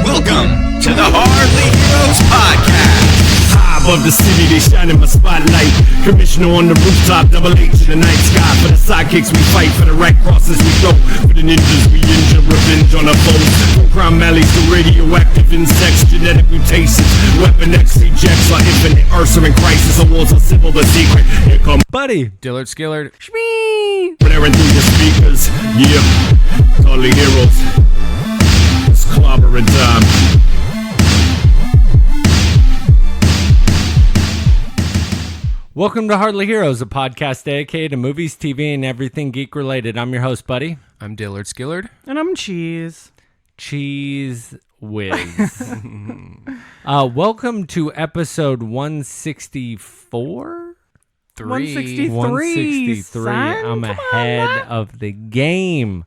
Welcome to the Hardly Heroes Podcast. High above the city, they shine in my spotlight. Commissioner on the rooftop, double H in the night sky. For the sidekicks we fight, for the right crosses we go. For the ninjas we injure, revenge on our foes. From crime alleys to radioactive insects, genetic mutations, Weapon X rejects our infinite Ursa in crisis. Awards are civil but secret. Here come Buddy. Dillard Skillard. Shmee. blaring through the speakers. Yeah, Hardly Heroes. It's clobbering time. Welcome to Hardly Heroes, a podcast dedicated to movies, TV, and everything geek-related. I'm your host, Buddy. I'm Dillard Skillard. And I'm Cheese. Cheese whiz. Welcome to episode 164? 163. 163. Son? I'm Come on, ahead Matt. of the game.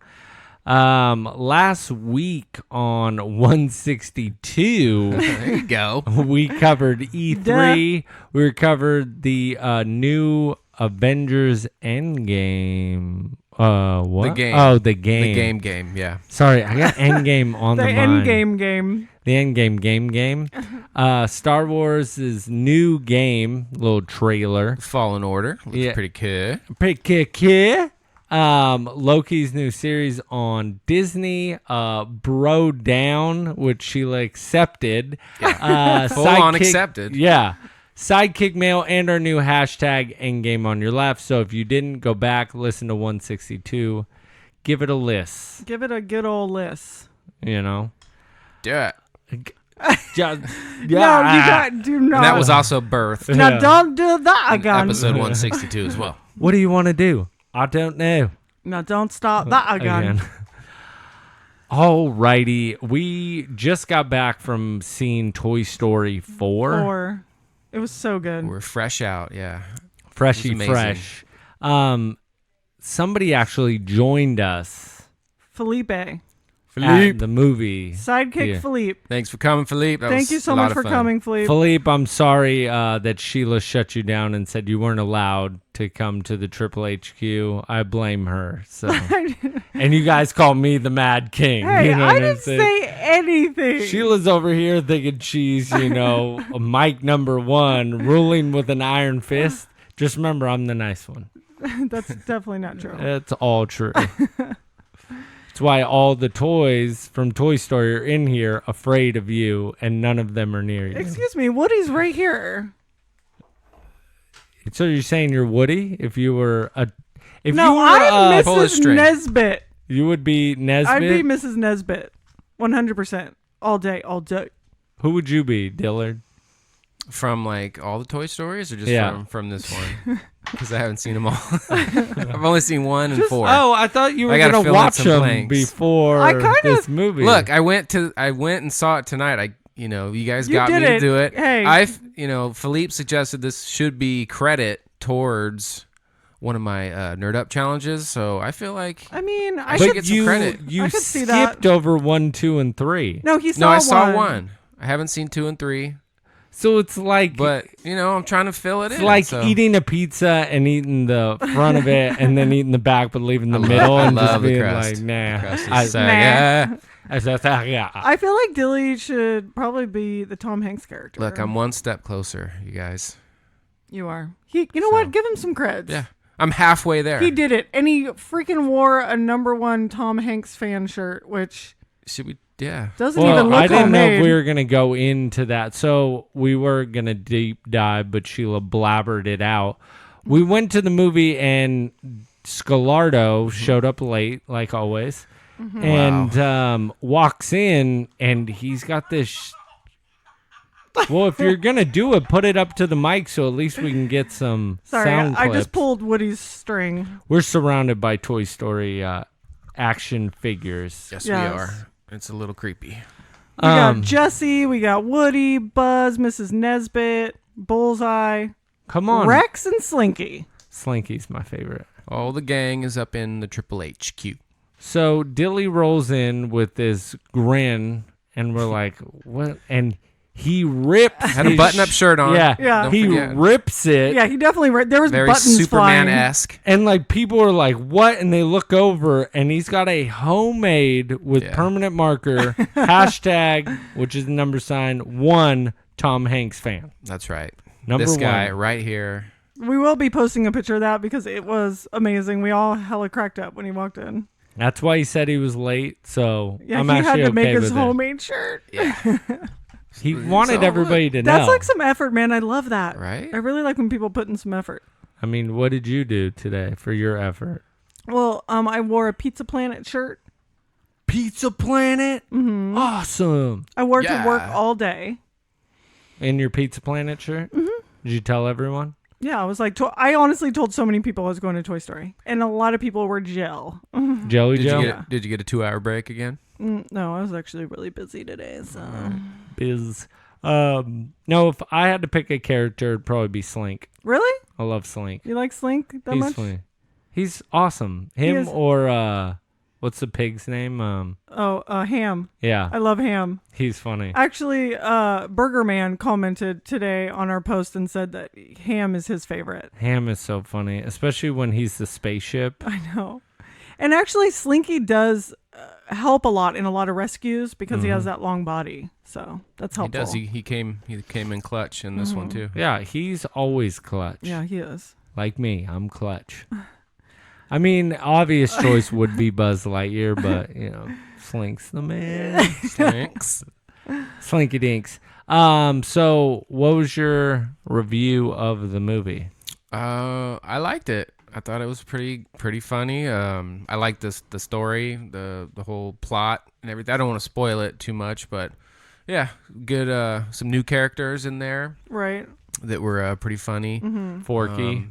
Last week on 162... There you go. we covered E3. We covered the new Avengers Endgame. What? The game. Oh, the game. The game, yeah. Sorry, I got Endgame on the The mind. Endgame game. The Endgame game. Star Wars' new game, little trailer. Fallen Order. Looks Yeah. pretty cool. Pretty Loki's new series on Disney, Bro Down, which Sheila accepted. Full on accepted. Yeah. Sidekick mail and our new hashtag Endgame on your left. So if you didn't go back, listen to 162, give it a list, Give it a good old list. you know? Do it. Just, No, you got do not. And that was also Birth. Now Yeah. don't do that again. Episode 162 as well. What do you want to do? I don't know. Now don't stop that again. Alrighty. We just got back from seeing Toy Story 4. Or it was so good. We're fresh out, yeah. Freshy It was amazing. fresh. Somebody actually joined us Felipe. at the movie. Sidekick Yeah. Philippe. Thanks for coming, Philippe. That Thank was you so a lot much of for fun. coming, Philippe. Philippe, I'm sorry that Sheila shut you down and said you weren't allowed to come to the Triple HQ. I blame her. So, and you guys call me the Mad King. Hey, you know I what I'm didn't saying? say anything. Sheila's over here thinking she's, Mike number one, ruling with an iron fist. Just remember, I'm the nice one. That's definitely not true. It's all true. That's why all the toys from Toy Story are in here afraid of you, and none of them are near you. Excuse me, Woody's right here. So you're saying you're Woody? If you were a... If No, you were I'm pull the Mrs. string. Nesbit. You would be Nesbit? I'd be Mrs. Nesbit. 100%. All day, all day. Who would you be, Dillard? From like all the Toy Stories or just Yeah. from this one? Because I haven't seen them all. I've only seen 1 and 4. Oh, I thought you were I gotta going to fill in watch some them blanks. before I kinda- this movie. Look, I went and saw it tonight. You guys You got did me to it. do it. Hey. Philippe suggested this should be credit towards one of my Nerd Up challenges. So I feel like I mean, I should should get some you, credit. you I could see that. skipped over 1, 2, and 3. No, he saw no, I one. saw 1. I haven't seen 2 and 3, So it's like... but I'm trying to fill it It's in. like so. eating a pizza and eating the front of it and then eating the back but leaving the I love- middle I and just love the being crust. like, nah. The crust is I- so- Nah. yeah. yeah. I feel like Dilly should probably be the Tom Hanks character. Look, I'm one step closer, you guys. You are. You know So- what? Give him some creds. Yeah, I'm halfway there. He did it, and he freaking wore a #1 Tom Hanks fan shirt, which Should we? Yeah. doesn't Well, even look I didn't know homemade. if we were going to go into that. So we were going to deep dive, but Sheila blabbered it out. We went to the movie and Scalardo showed up late, like always, and walks in and he's got this... Well, if you're going to do it, put it up to the mic so at least we can get some Sorry, sound I clips. just pulled Woody's string. We're surrounded by Toy Story action figures. Yes, Yes. we are. It's a little creepy. We got Jesse, we got Woody, Buzz, Mrs. Nesbit, Bullseye, Come on. Rex, and Slinky. Slinky's my favorite. All the gang is up in the Triple HQ. So Dilly rolls in with this grin, and we're like, what? And he rips. Had a his button-up shirt on. Yeah, Yeah. Don't he forget. rips it. Yeah, he definitely. There was Very buttons flying. Superman-esque. And like people are like, "What?" And they look over, and he's got a homemade with Yeah. permanent marker hashtag, which is the number sign 1 Tom Hanks fan. That's right. Number this guy 1. right here. We will be posting a picture of that because it was amazing. We all hella cracked up when he walked in. That's why he said he was late. So Yeah, I'm he had actually to make okay his with it. homemade shirt. He wanted So everybody to know. That's like some effort, man. I love that. Right? I really like when people put in some effort. I mean, what did you do today for your effort? Well, I wore a Pizza Planet shirt. Pizza Planet? Mm-hmm. Awesome. I wore it to Yeah. work all day. In your Pizza Planet shirt? Mm-hmm. Did you tell everyone? Yeah, I was like, I honestly told so many people I was going to Toy Story, and a lot of people were gel. Jelly Did Joe? you get a 2-hour break again? No, I was actually really busy today, so Biz. No, if I had to pick a character, it'd probably be Slink. really, I love Slink. you like Slink that He's much? funny. He's awesome. He Him is- or what's the pig's name? Ham. Yeah, I love Ham. he's funny. Actually, Burger Man commented today on our post and said that Ham is his favorite. Ham is so funny, especially when he's the spaceship. I know. And actually, Slinky does help a lot in a lot of rescues because he has that long body. So that's He helpful. does. He came in clutch in this one too. Yeah, he's always clutch. Yeah, he is. Like me, I'm clutch. I mean, obvious choice would be Buzz Lightyear, but Slink's the man. Thanks. Slinky Dinks. So what was your review of the movie? I liked it. I thought it was pretty funny. I liked the story, the whole plot and everything. I don't want to spoil it too much, but yeah, good. Some new characters in there Right. that were pretty funny. Forky.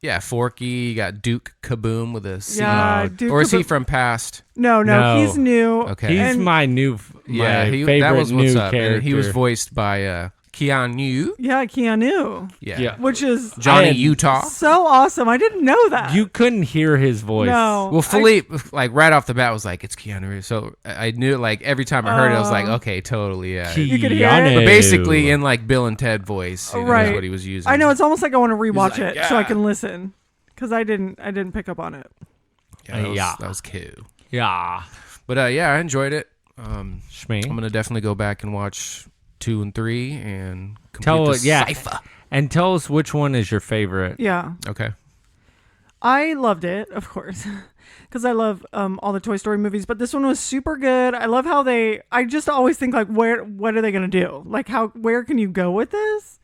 Yeah, Forky. You got Duke Kaboom with a C. Yeah, Duke or is he Kaboom- from past? No, No. he's new. Okay. He's And- my favorite that was what's new up. character. And he was voiced by Keanu. Yeah, Keanu. Yeah. Which is Johnny I had- Utah. so awesome. I didn't know that. You couldn't hear his voice. No. Well, Philippe, like right off the bat, was like, "It's Keanu Reeves." So I knew, like, every time I heard it, I was like, "Okay, totally, yeah." You could hear it? Keanu. But basically, in like Bill and Ted voice, is Right. what he was using. I know it's almost like I want to rewatch like, it so I "Yeah." can listen because I didn't pick up on it. Yeah. That was cool. Yeah. But yeah, I enjoyed it. Shmee. I'm gonna definitely go back and watch 2 and 3 and complete Tell the us, yeah, cipher. and tell us which one is your favorite. Yeah, Okay. I loved it, of course, because I love all the Toy Story movies. But this one was super good. I love how I just always think like, what are they gonna do? Like where can you go with this?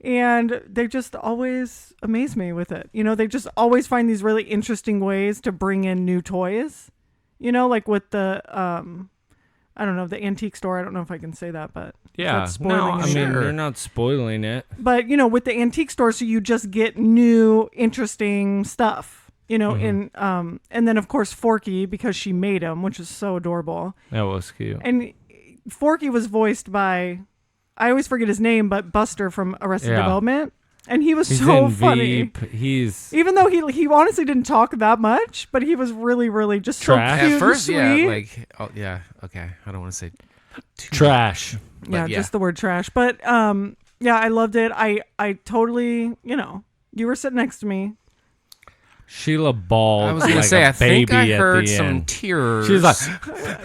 And they just always amaze me with it. They just always find these really interesting ways to bring in new toys. Like with the I don't know, the antique store. I don't know if I can say that, but Yeah. that's spoiling No, I it. mean, Sure. you're not spoiling it. But with the antique store, so you just get new, interesting stuff. And then of course Forky, because she made him, which is so adorable. That was cute. And Forky was voiced by, I always forget his name, but Buster from Arrested Yeah. Development, and he was He's so in funny. Veep. He's Even though he honestly didn't talk that much, but he was really, really just Trash. so cute At first, and yeah, sweet. like, oh, yeah, okay. I don't want to say too trash. Yeah, yeah. just the word trash. But yeah, I loved it. I totally, you were sitting next to me. Sheila bawled I was gonna like say, a I think baby I at heard the some end. tears. She's like,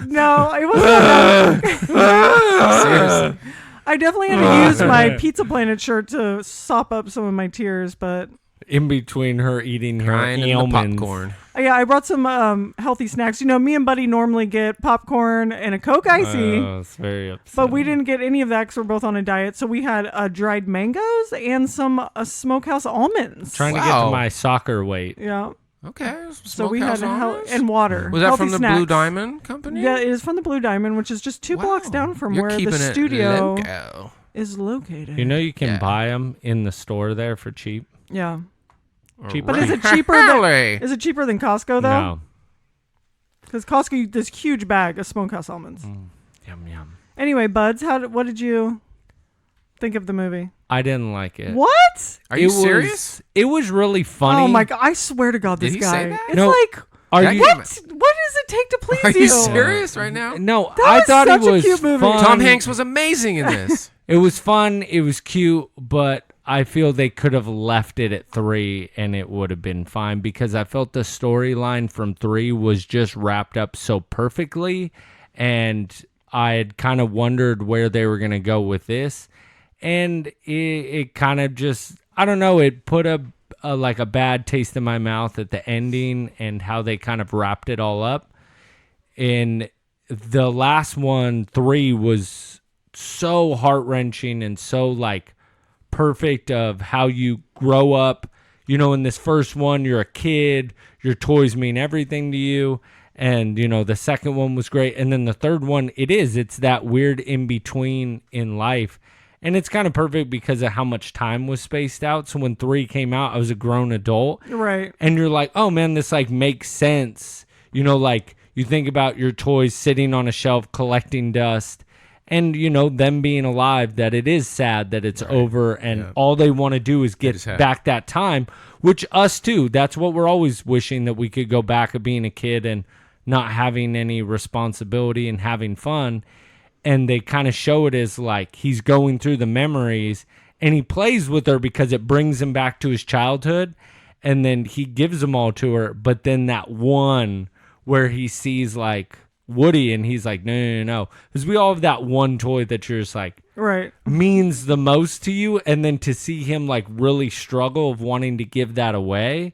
No, it wasn't that. seriously. I definitely had to use my Pizza Planet shirt to sop up some of my tears, but in between her eating her Crying in the almonds. popcorn. yeah, I brought some healthy snacks. Me and Buddy normally get popcorn and a Coke Icy. It's very upsetting. But we didn't get any of that because we're both on a diet. So we had dried mangoes and some smokehouse almonds. Trying to get Wow. to my soccer weight. Yeah. Okay. So we had Smokehouse Almonds? and water. Was that Healthy from the snacks. Blue Diamond Company? Yeah, it is from the Blue Diamond, which is just 2 blocks Wow. down from You're where the keeping it studio loco. is located. You know you can Yeah. buy them in the store there for cheap. Yeah. Cheap. But is it cheaper than Really? is it cheaper than Costco though? No. Because Costco this huge bag of smokehouse almonds. Yum yum. Anyway, Buds, what did you think of the movie? I didn't like it. What? Are you It was- serious? It was really funny. Oh my god! I swear to God, Did this he guy. say that? It's No. like Are That you? guy- what? What does it take to please Are you you? serious right now? No, That I was thought such it a was cute movie. fun. Tom Hanks was amazing in this. It was fun. It was cute, but I feel they could have left it at 3 and it would have been fine because I felt the storyline from 3 was just wrapped up so perfectly, and I had kind of wondered where they were going to go with this, and it kind of just, I don't know, it put a like a bad taste in my mouth at the ending and how they kind of wrapped it all up. And the last one, 3, was so heart-wrenching and so like perfect of how you grow up. You know, in this first one, you're a kid, your toys mean everything to you. And, you know, the second one was great. And then the third one, it's that weird in-between in life. And it's kind of perfect because of how much time was spaced out. So when 3 came out, I was a grown adult. Right. And you're like, oh man, this like makes sense. You know, like you think about your toys sitting on a shelf collecting dust. And, you know, them being alive, that it is sad that it's over and all they want to do is get back that time, which us too. That's what we're always wishing, that we could go back of being a kid and not having any responsibility and having fun. And they kind of show it as like he's going through the memories and he plays with her because it brings him back to his childhood. And then he gives them all to her. But then that one where he sees like Woody and he's like, no. Because we all have that one toy that you're just like, Right. means the most to you. And then to see him like really struggle of wanting to give that away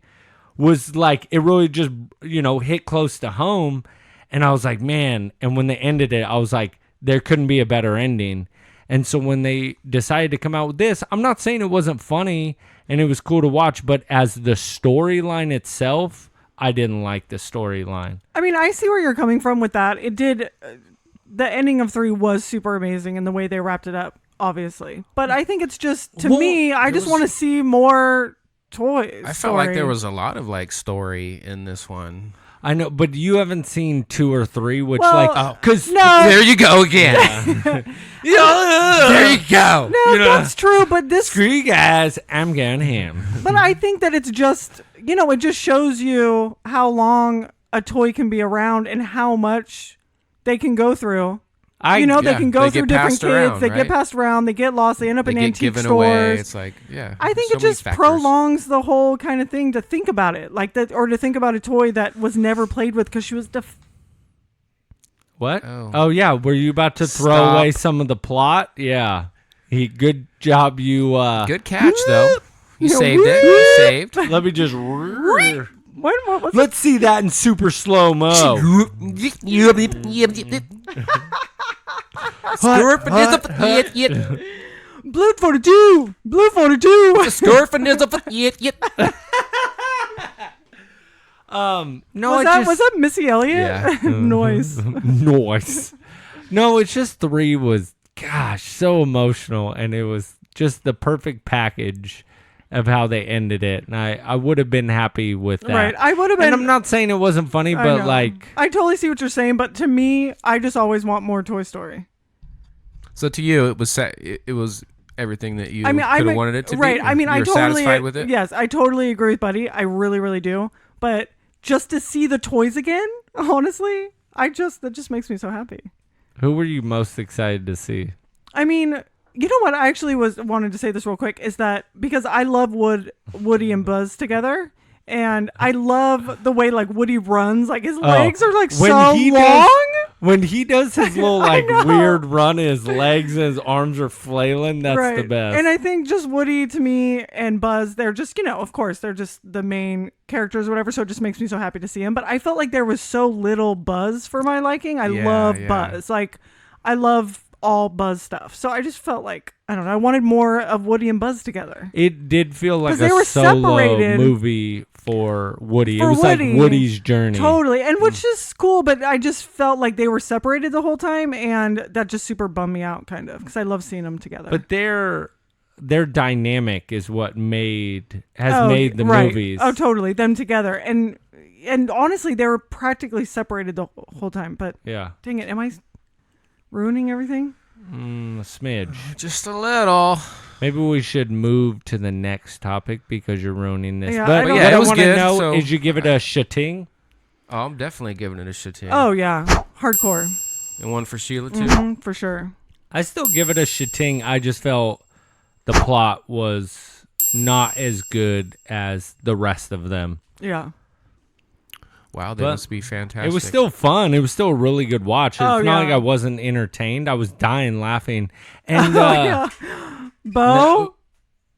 was like, it really just, you know, hit close to home. And I was like, man. And when they ended it, I was like, there couldn't be a better ending. And so when they decided to come out with this, I'm not saying it wasn't funny and it was cool to watch, but as the storyline itself, I didn't like the storyline. I mean, I see where you're coming from with that. It did. The ending of 3 was super amazing and the way they wrapped it up, obviously. But I think it's just, to me, I just want to see more toys. I felt like there was a lot of like story in this one. I know, but you haven't seen 2 or 3, which because There you go again. There you go. No, that's true, but this... Screw you guys, I'm going ham. But I think that it's just, you know, it just shows you how long a toy can be around and how much they can go through. They can go through different kids. They get passed around. They get lost. They end up in antique stores. Away. It's like, I think it just prolongs the whole kind of thing to think about it, like that, or to think about a toy that was never played with because she was What? Oh yeah, were you about to throw away some of the plot? Yeah. Good job, you. Good catch though. You saved it. You saved. Let me just. What Let's see that in super slow mo. Blue 42. Blue 42. No, was that Missy Elliott? Yeah. Noise. Noise. No, it's just 3 was, gosh, so emotional, and it was just the perfect package of how they ended it, and I would have been happy with that. Right, I would have been. And I'm not saying it wasn't funny, but like, I totally see what you're saying, but to me, I just always want more Toy Story. So to you, it was everything that you could have wanted it to be. Right. I mean, I totally satisfied with it. Yes, I totally agree with Buddy. I really, really do. But just to see the toys again, honestly, that just makes me so happy. Who were you most excited to see? I mean, you know what? I actually wanted to say this real quick is that because I love Woody and Buzz together, and I love the way like Woody runs, like his legs are like so long. When he does his little like weird run, his legs and his arms are flailing. That's the best. And I think just Woody to me and Buzz, they're just, of course, they're just the main characters or whatever. So it just makes me so happy to see him. But I felt like there was so little Buzz for my liking. I love Buzz. Like, I love all Buzz stuff. So I just felt like, I don't know, I wanted more of Woody and Buzz together. It did feel like they a were solo separated movie for Woody. It was like Woody's journey. Totally. And which is cool, but I just felt like they were separated the whole time, and that just super bummed me out, kind of, because I love seeing them together. But their dynamic is what made the movies. Oh, totally. Them together. And honestly, they were practically separated the whole time. But yeah. Dang it. Am I ruining everything? A smidge. Just a little. Maybe we should move to the next topic because you're ruining this. Yeah, but what I was want to good, know so is you give it a shating? Oh, I'm definitely giving it a shit. Oh, yeah. Hardcore. And one for Sheila, too? Mm-hmm, for sure. I still give it a shitting. I just felt the plot was not as good as the rest of them. Yeah. Wow, they But must be fantastic. It was still fun. It was still a really good watch. It's Oh, not yeah. like I wasn't entertained. I was dying laughing. And Yeah. Bo?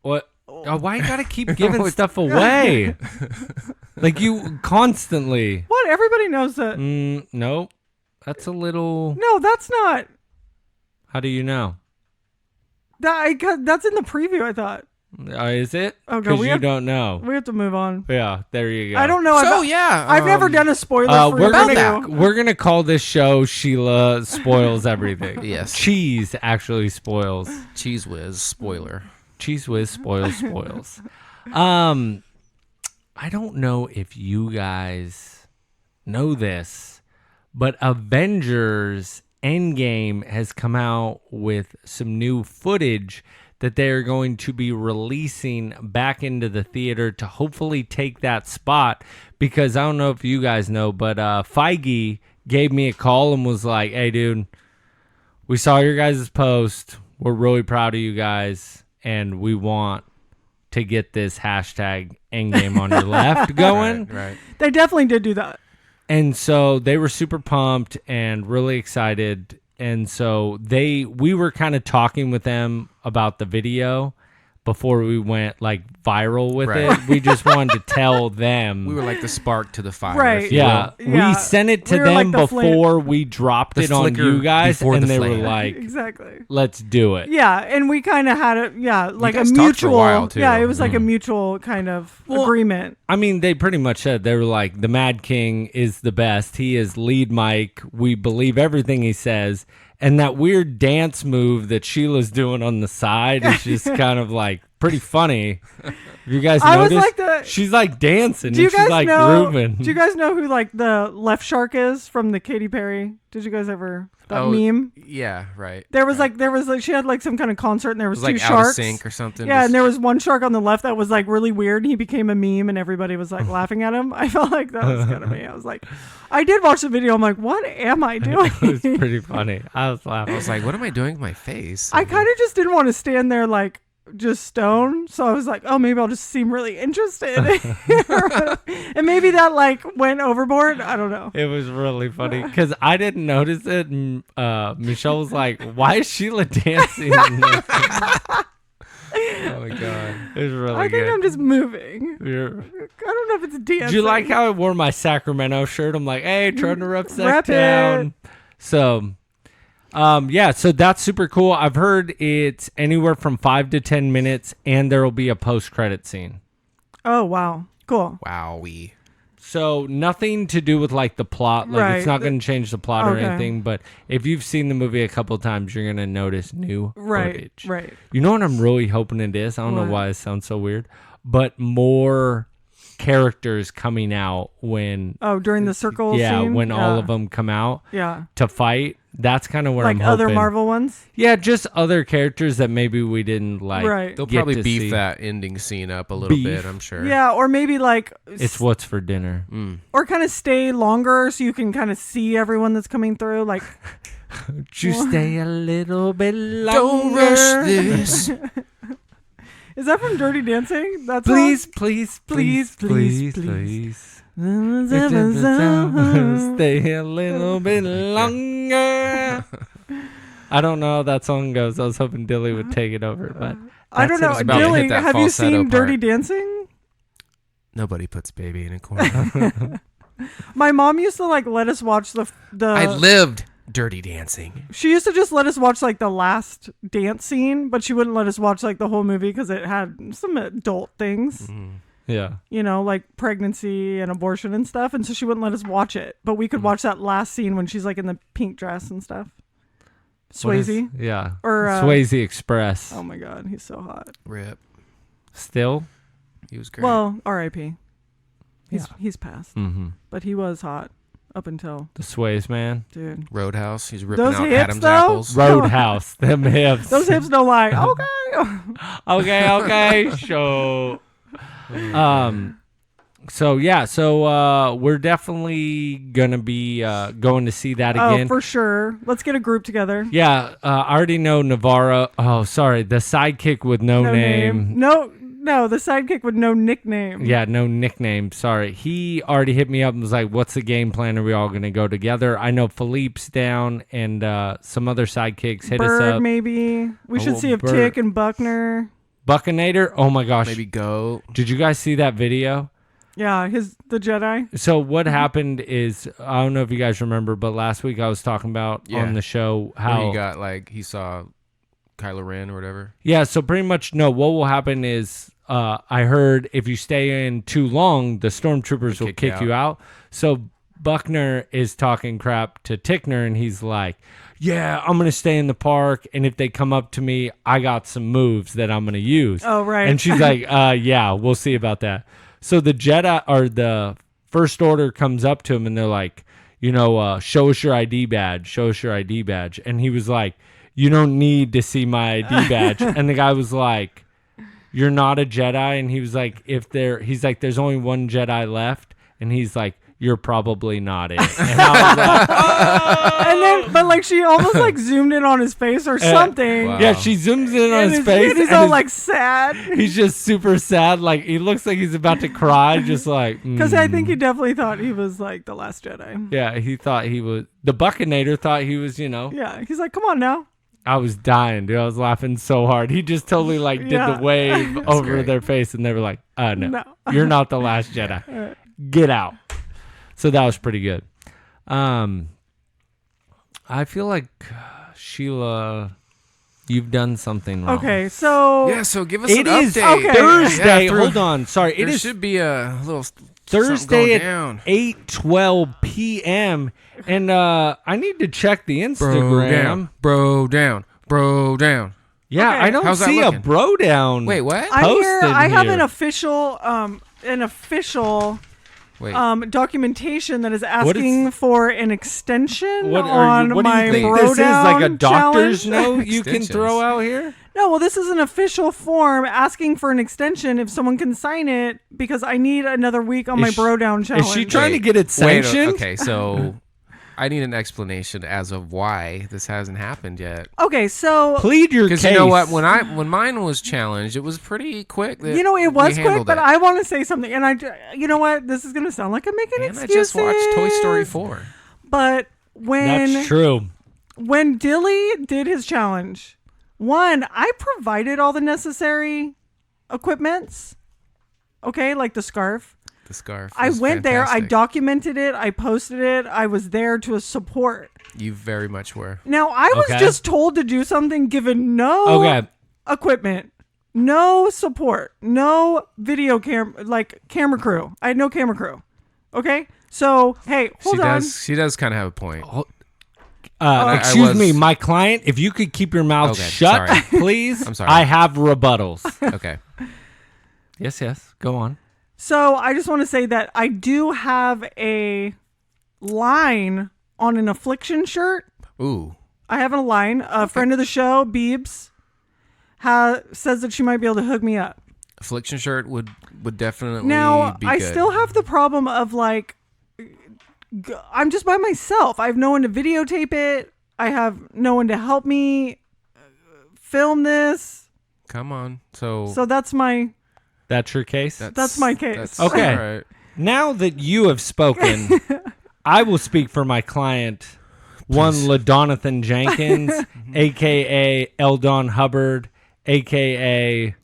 what? Oh, why you gotta keep giving stuff away? Like you constantly. What? Everybody knows that. Nope. That's a little. No, that's not. How do you know? That's in the preview, I thought. Is it? Okay, Because we you have- don't know. We have to move on. Yeah, there you go. I don't know. So yeah, I've never done a spoiler free We're gonna call this show Sheila Spoils Everything. Yes. Cheese actually spoils. Cheese Whiz spoiler. Cheese Whiz spoils. I don't know if you guys know this, but Avengers Endgame has come out with some new footage that they're going to be releasing back into the theater to hopefully take that spot. Because I don't know if you guys know, but Feige gave me a call and was like, hey, dude, we saw your guys' post. We're really proud of you guys, and we want to get this hashtag Endgame on your left going. Right. They definitely did do that. And so they were super pumped and really excited. And so we were kind of talking with them about the video before we went like viral with Right. it. We just wanted to tell them. We were like the spark to the fire. Right. if you Yeah, will. Yeah. we sent it to We were them like the before we dropped The it on flicker you guys, before and the they were flame. like, Exactly. let's do it. Yeah, and we kind of had it. Yeah, like a guys talked for a mutual. while, too. Yeah, it was like a mutual kind of agreement. I mean, they pretty much said, they were like, the Mad King is the best. He is lead mic. We believe everything he says. And that weird dance move that Sheila's doing on the side is just kind of like pretty funny. You guys I was notice? like She's like dancing Do you and she's guys like know? grooving. Do you guys know who like the left shark is from the Katy Perry? Did you guys ever that Oh, meme? Yeah, right. There was like she had like some kind of concert and there It was was two like out of sharks. sync or something. Yeah, just- and there was one shark on the left that was like really weird. And he became a meme, and everybody was like laughing at him. I felt like that was kind of me. I was like, I did watch the video. I'm like, what am I doing? It was pretty funny. I was laughing. I was like, what am I doing with my face? I kind of just didn't want to stand there like just stoned, so I was like, oh, maybe I'll just seem really interested. And maybe that like went overboard. I don't know. It was really funny because I didn't notice it, and Michelle was like, "Why is Sheila dancing?" in this?" Oh my god. It was really I think good. I'm just moving. You're- I don't know if it's dancing. Did you like how I wore my Sacramento shirt? I'm like, hey, trying to rep Rep down. So, yeah, so that's super cool. I've heard it's anywhere from 5 to 10 minutes, and there will be a post-credit scene. Oh wow, cool. Wowie. So nothing to do with like the plot. Like Right. it's not going to change the plot or Okay. anything. But if you've seen the movie a couple times, you're going to notice new Right, footage. right. You know what I'm really hoping it is? I don't know What? why it sounds so weird, but more characters coming out when Oh, during the circle scene? when all of them come out Yeah. to fight. That's kind of where Like I'm hoping. other Marvel ones? Yeah, just other characters that maybe we didn't like. Right. They'll get probably to beef see. that ending scene up a little Beef? bit, I'm sure. Yeah, or maybe like It's what's for dinner. or kind of stay longer so you can kind of see everyone that's coming through. Like, Just stay a little bit longer. Don't rush this. is that from Dirty Dancing? That's Please, please, please, Please, please, please, please. Stay a little bit longer. I don't know how that song goes. I was hoping Dilly would take it over, but I don't know. that's it. about to hit Dilly, that have you falsetto seen part. Dirty Dancing? Nobody puts baby in a corner. My mom used to like let us watch the. I lived Dirty Dancing. She used to just let us watch like the last dance scene, but she wouldn't let us watch like the whole movie because it had some adult things, yeah. you know, like pregnancy and abortion and stuff. And so she wouldn't let us watch it, but we could watch that last scene when she's like in the pink dress and stuff. What is- Swayze. yeah. Or, Swayze Express. Oh my God, he's so hot. Rip. Still? He was great. Well, R.I.P. He's passed, Mm-hmm. but he was hot up until, The Swayze man. dude. Roadhouse. He's ripping Those out hips, Adam's though? apples. Roadhouse. Them hips. Those hips don't lie. Okay. Okay. Show. So yeah, so we're definitely gonna be going to see that again. Oh, for sure. Let's get a group together. Yeah, I already know Navarro. Oh, sorry, the sidekick with no name. No, the sidekick with no nickname. Yeah, no nickname. Sorry, he already hit me up and was like, "What's the game plan? Are we all gonna go together?" I know Philippe's down, and some other sidekicks hit us Bird, up. maybe. We should see if Bird. Tick and Buckner. Buckinator. Oh my gosh, Maybe go. did you guys see that video? Yeah, the Jedi. So what happened is, I don't know if you guys remember, but last week I was talking about Yeah. on the show Where how he got like he saw Kylo Ren or whatever. yeah. So pretty much no. What will happen is I heard if you stay in too long, the stormtroopers will kick you out. So Buckner is talking crap to Tickner, and he's like, "Yeah, I'm gonna stay in the park, and if they come up to me, I got some moves that I'm gonna use." Oh, right. And she's like, "Yeah, we'll see about that." So the Jedi or the First Order comes up to him, and they're like, "Show us your ID badge. Show us your ID badge." And he was like, "You don't need to see my ID badge." And the guy was like, "You're not a Jedi." And he was like, he's like, "There's only one Jedi left." And he's like, "You're probably not it." And I was like, And then, but like she almost like zoomed in on his face or something. Wow. yeah, she zooms in on And his face. and he's and all his- like sad. he's just super sad. Like, he looks like he's about to cry, just like, Because I think he definitely thought he was like the last Jedi. yeah, he thought he was, the Buckinator thought he was, Yeah, he's like, come on now. I was dying, dude. I was laughing so hard. He just totally like did Yeah. the wave over great. their face, and they were like, no, No. you're not the last Jedi. Get out. So that was pretty good. I feel like Sheila, you've done something wrong. Okay, so Yeah, so give us It an is update. Okay. Thursday. Yeah, through- Hold on. Sorry. It There is should be a little Thursday something at going down. 8:12 p.m. And I need to check the Instagram. Bro down. Yeah, Okay. I don't How's that see a looking? bro down. Wait, what? I'm here. posted I have here. an official Wait. documentation that is asking for an extension What are on you? What do my you think bro this is? Like a down doctor's challenge. note you can Extensions. throw out here? No, well, this is an official form asking for an extension if someone can sign it because I need another week on my Is she- bro down challenge. Is she trying to Wait, get it sanctioned? Okay, so I need an explanation as of why this hasn't happened yet. Okay, so Plead your case. Because you know what, when mine was challenged, it was pretty quick. That it was we quick, handled but it. I want to say something, and you know what? This is gonna sound like I'm making And I excuses. just watched Toy Story 4. But when That's true. when Dilly did his challenge, one, I provided all the necessary equipments. Okay, like the scarf. The scarf. I was went there. I fantastic. documented it. I posted it. I was there to support. You very much were. Now, I was Okay. just told to do something given no Okay. equipment, no support, no video camera crew. I had no camera crew. Okay? So, hey, hold on. She does kind of have a point. Excuse was- me, my client, if you could keep your mouth Okay, shut, sorry. please. I'm sorry. I have rebuttals. Okay. yes. Go on. So, I just want to say that I do have a line on an Affliction shirt. Ooh. I have a line. A friend of the show, Beebs, says that she might be able to hook me up. Affliction shirt would definitely Now, be I good. still have the problem of I'm just by myself. I have no one to videotape it. I have no one to help me film this. Come on. So So that's my That's your case? that's my case. that's- Okay. all right. Now that you have spoken, I will speak for my client, one LaDonathan Jenkins, a.k.a. Eldon Hubbard, a.k.a.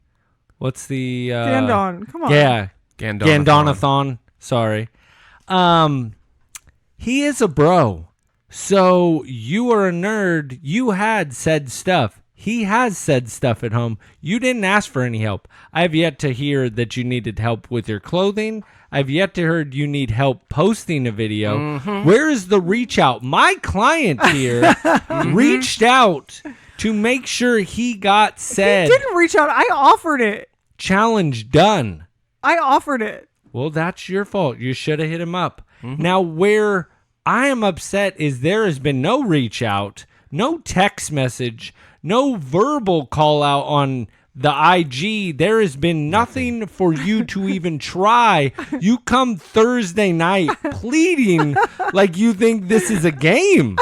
what's the... Gandon, come on. Yeah, Gandonathon. Gandonathon. Sorry. He is a bro. So you are a nerd. You had said stuff. He has said stuff at home. You didn't ask for any help. I have yet to hear that you needed help with your clothing. I've yet to hear you need help posting a video. Where is the reach out? My client here reached out to make sure he got said He didn't reach out. I offered it. challenge done. I offered it. Well, that's your fault. You should have hit him up. Now, where I am upset is there has been no reach out, no text message, no verbal call out on the IG, there has been nothing for you to even try. You come Thursday night pleading like you think this is a game.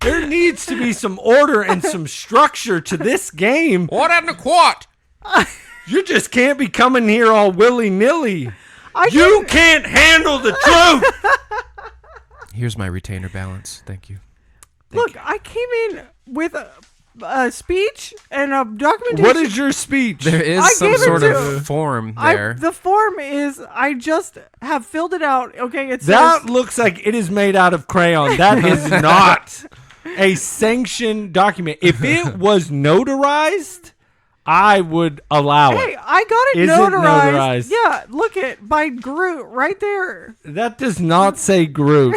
There needs to be some order and some structure to this game. What in the quat? You just can't be coming here all willy-nilly. You can't handle the truth. Here's my retainer balance. Thank you. Look, I came in with a speech and a documentation. What is your speech? There is I some gave it sort to- of form there. The form is, I just have filled it out. Okay, it That says, looks like it is made out of crayon. That is not a sanctioned document. If it was notarized, I would allow hey, it. I got it Is it notarized. notarized? Yeah, look it, by Groot, right there. That does not say Groot.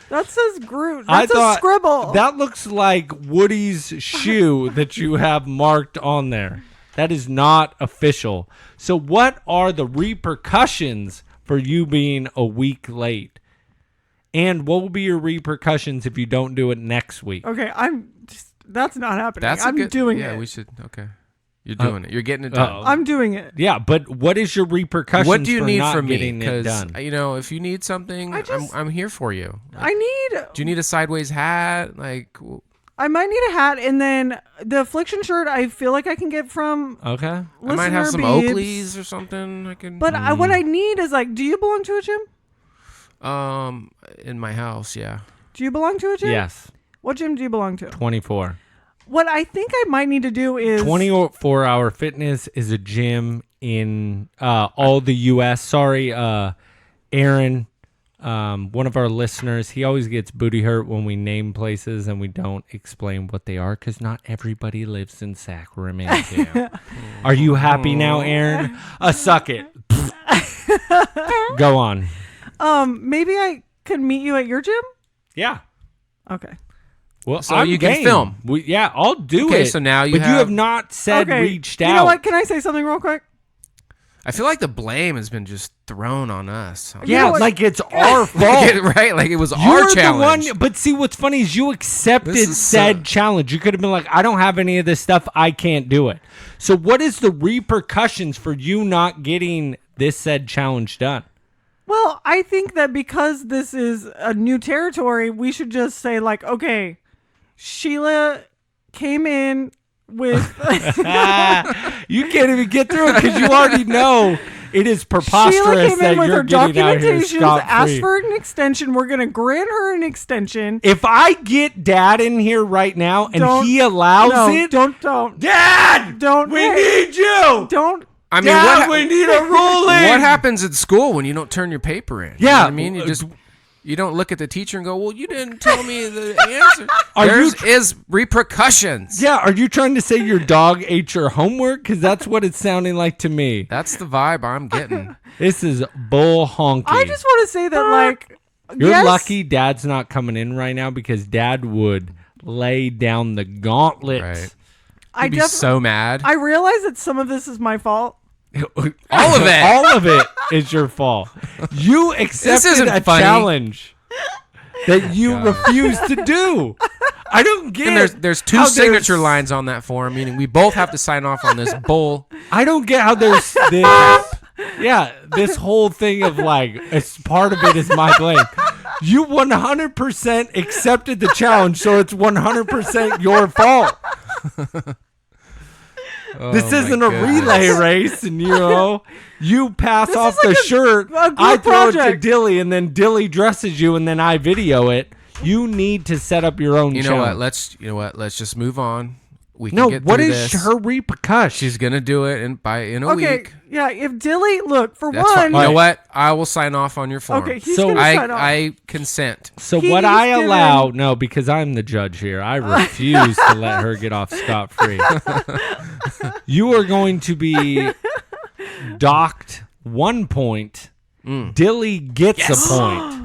That says Groot. I That's a thought scribble. that looks like Woody's shoe that you have marked on there. That is not official. So what are the repercussions for you being a week late? And what will be your repercussions if you don't do it next week? Okay, that's not happening. That's I'm doing it. Yeah, we should. Okay, you're doing it. You're getting it done. I'm doing it. Yeah, but what is your repercussions What do you for need not from me? getting it done? You know, if you need something, I'm here for you. I need. Do you need a sideways hat? Like, I might need a hat, and then the affliction shirt. I feel like I can get from. Okay. I might have some Listener Oakleys or something. I can. But what I need is like, do you belong to a gym? In my house, yeah. Do you belong to a gym? Yes. What gym do you belong to? 24. What I think I might need to do is 24-Hour Fitness is a gym in all the U.S. Sorry, Aaron, one of our listeners, he always gets booty hurt when we name places and we don't explain what they are because not everybody lives in Sacramento. Are you happy now, Aaron? Suck it. Go on. Maybe I could meet you at your gym. Yeah. Okay. Well, So I'm you can game. film. Yeah, I'll do it. Okay, so now you but you have- have not said Okay. reached out. You know what? Can I say something real quick? I feel like the blame has been just thrown on us. You Yeah, know what? like it's our fault. Right? Like it was You're our challenge. the one, but see, what's funny is you accepted This is said challenge. You could have been like, I don't have any of this stuff. I can't do it. So what is the repercussions for you not getting this said challenge done? Well, I think that because this is a new territory, we should just say like, okay, Sheila came in with You can't even get through it because you already know it is Sheila preposterous came that in with you're her getting out here documentations, asked scot-free. for an extension. We're gonna grant her an extension. If I get Dad in here right now and Don't- he allows no, it, don't, Dad, don't. we hey, need you. don't. I mean, Dad, we need a ruling. what happens at school when you don't turn your paper in? You know Yeah. what I mean, you don't look at the teacher and go, "Well, you didn't tell me the answer." Are There you- is repercussions. Yeah, are you trying to say your dog ate your homework? Because that's what it's sounding like to me. That's the vibe I'm getting. This is bull honky. I just want to say that like You're yes, lucky Dad's not coming in right now because Dad would lay down the gauntlet. Right. I I'd be def- so mad. I realize that some of this is my fault. All of it. All of it is your fault. You accepted isn't a funny. challenge that you refused to do. I don't get. And there's two how signature lines on that form, meaning we both have to sign off on this bull. I don't get how there's this. Yeah, this whole thing of like, it's part of it is my blame. You 100% accepted the challenge, so it's 100% your fault. This Oh, isn't my a goodness. relay race, and you pass This off is like the a shirt. group I throw it to project. Dilly, and then Dilly dresses you, and then I video it. You need to set up your own. You know challenge. what? Let's just move on. We can No, get what through is this. her repercussion? She's gonna do it in a Okay, week. yeah. If Dilly, look for That's one. fine. You All know right. what? I will sign off on your form. Okay, he's So gonna sign off. I consent. So He's what I given- allow, no, because I'm the judge here. I refuse to let her get off scot-free. You are going to be docked 1 point. Dilly gets a point.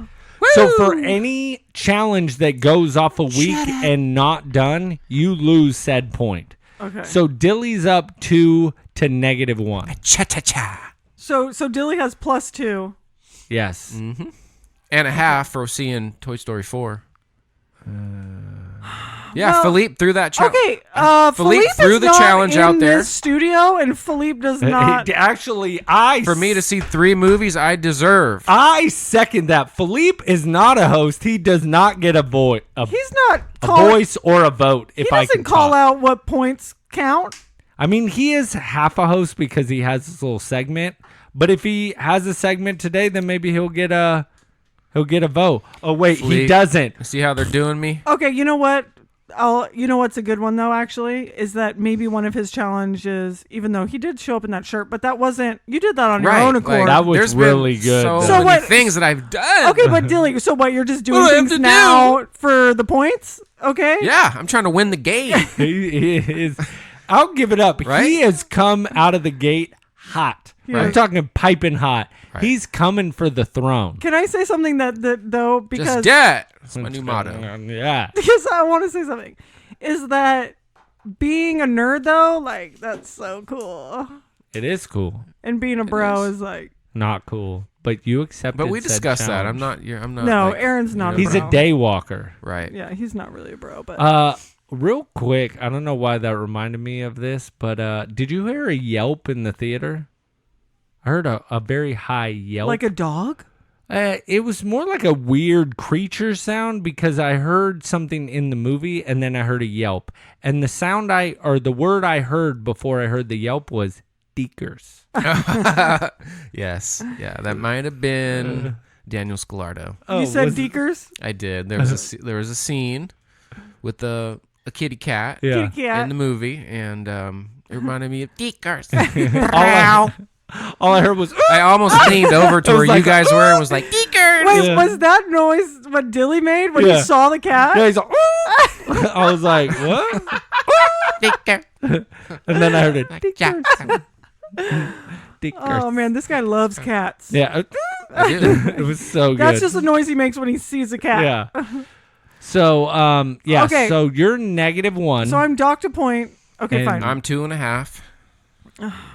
So for any challenge that goes off a week and not done, you lose said point. Okay. So Dilly's up 2 to -1. Cha-cha-cha. So Dilly has +2. Yes. And a half for seeing Toy Story 4. Yeah, Well, Philippe threw that challenge. Okay, Philippe Philippe threw is the not challenge in out there. this studio, and Philippe does not. Actually, For me to see 3 movies, I deserve. I second that. Philippe is not a host. He does not get a voice. He's not A voice or a vote. If He I doesn't can call talk. out what points count. I mean, he is half a host because he has this little segment. But if he has a segment today, then maybe he'll get a vote. Oh wait, he Philippe, doesn't. See how they're doing me? Okay, you know what? You know what's a good one though? Actually, is that maybe one of his challenges? Even though he did show up in that shirt, but that wasn't. You did that on your own accord. That was there's really been good. So, though. So many what- things that I've done. Okay, but Dilly, so what? You're just doing What do I have things to now for the points? Okay. Yeah, I'm trying to win the game. He is. I'll give it up. Right? He has come out of the gate hot. I'm talking piping hot. Right. He's coming for the throne. Can I say something that though Just because get. That's my new motto. Yeah. because I want to say something is that being a nerd though, like that's so cool, It is cool. and being a bro is. is like Not cool. But you accepted But we said discussed that. I'm challenge. not. I'm not. no, like, Aaron's not. He's a a bro. day walker. Right. Yeah, he's not really a bro, but Real quick, I don't know why that reminded me of this, but did you hear a yelp in the theater? I heard a very high yelp. like a dog. It was more like a weird creature sound because I heard something in the movie and then I heard a yelp. And the word I heard before I heard the yelp was deekers. Yes. Yeah. That might have been Daniel Scalardo. You said was it- Deekers. I did. There was a scene with a kitty cat Yeah. Kitty cat. in the movie, and it reminded me of Deekers. All I heard was, I almost leaned over to was where like you guys were and was like, Deekers. Wait, Yeah. was that noise what Dilly made when Yeah. he saw the cat? yeah, he's like, I was like, what? Deeker. And then I heard it. Deekers. Deekers. Oh man, this guy loves cats. Yeah. I do. It was so good. That's just the noise he makes when he sees a cat. Yeah. So, yeah. Okay. So you're -1. So I'm docked a point. Okay, And fine. I'm 2.5.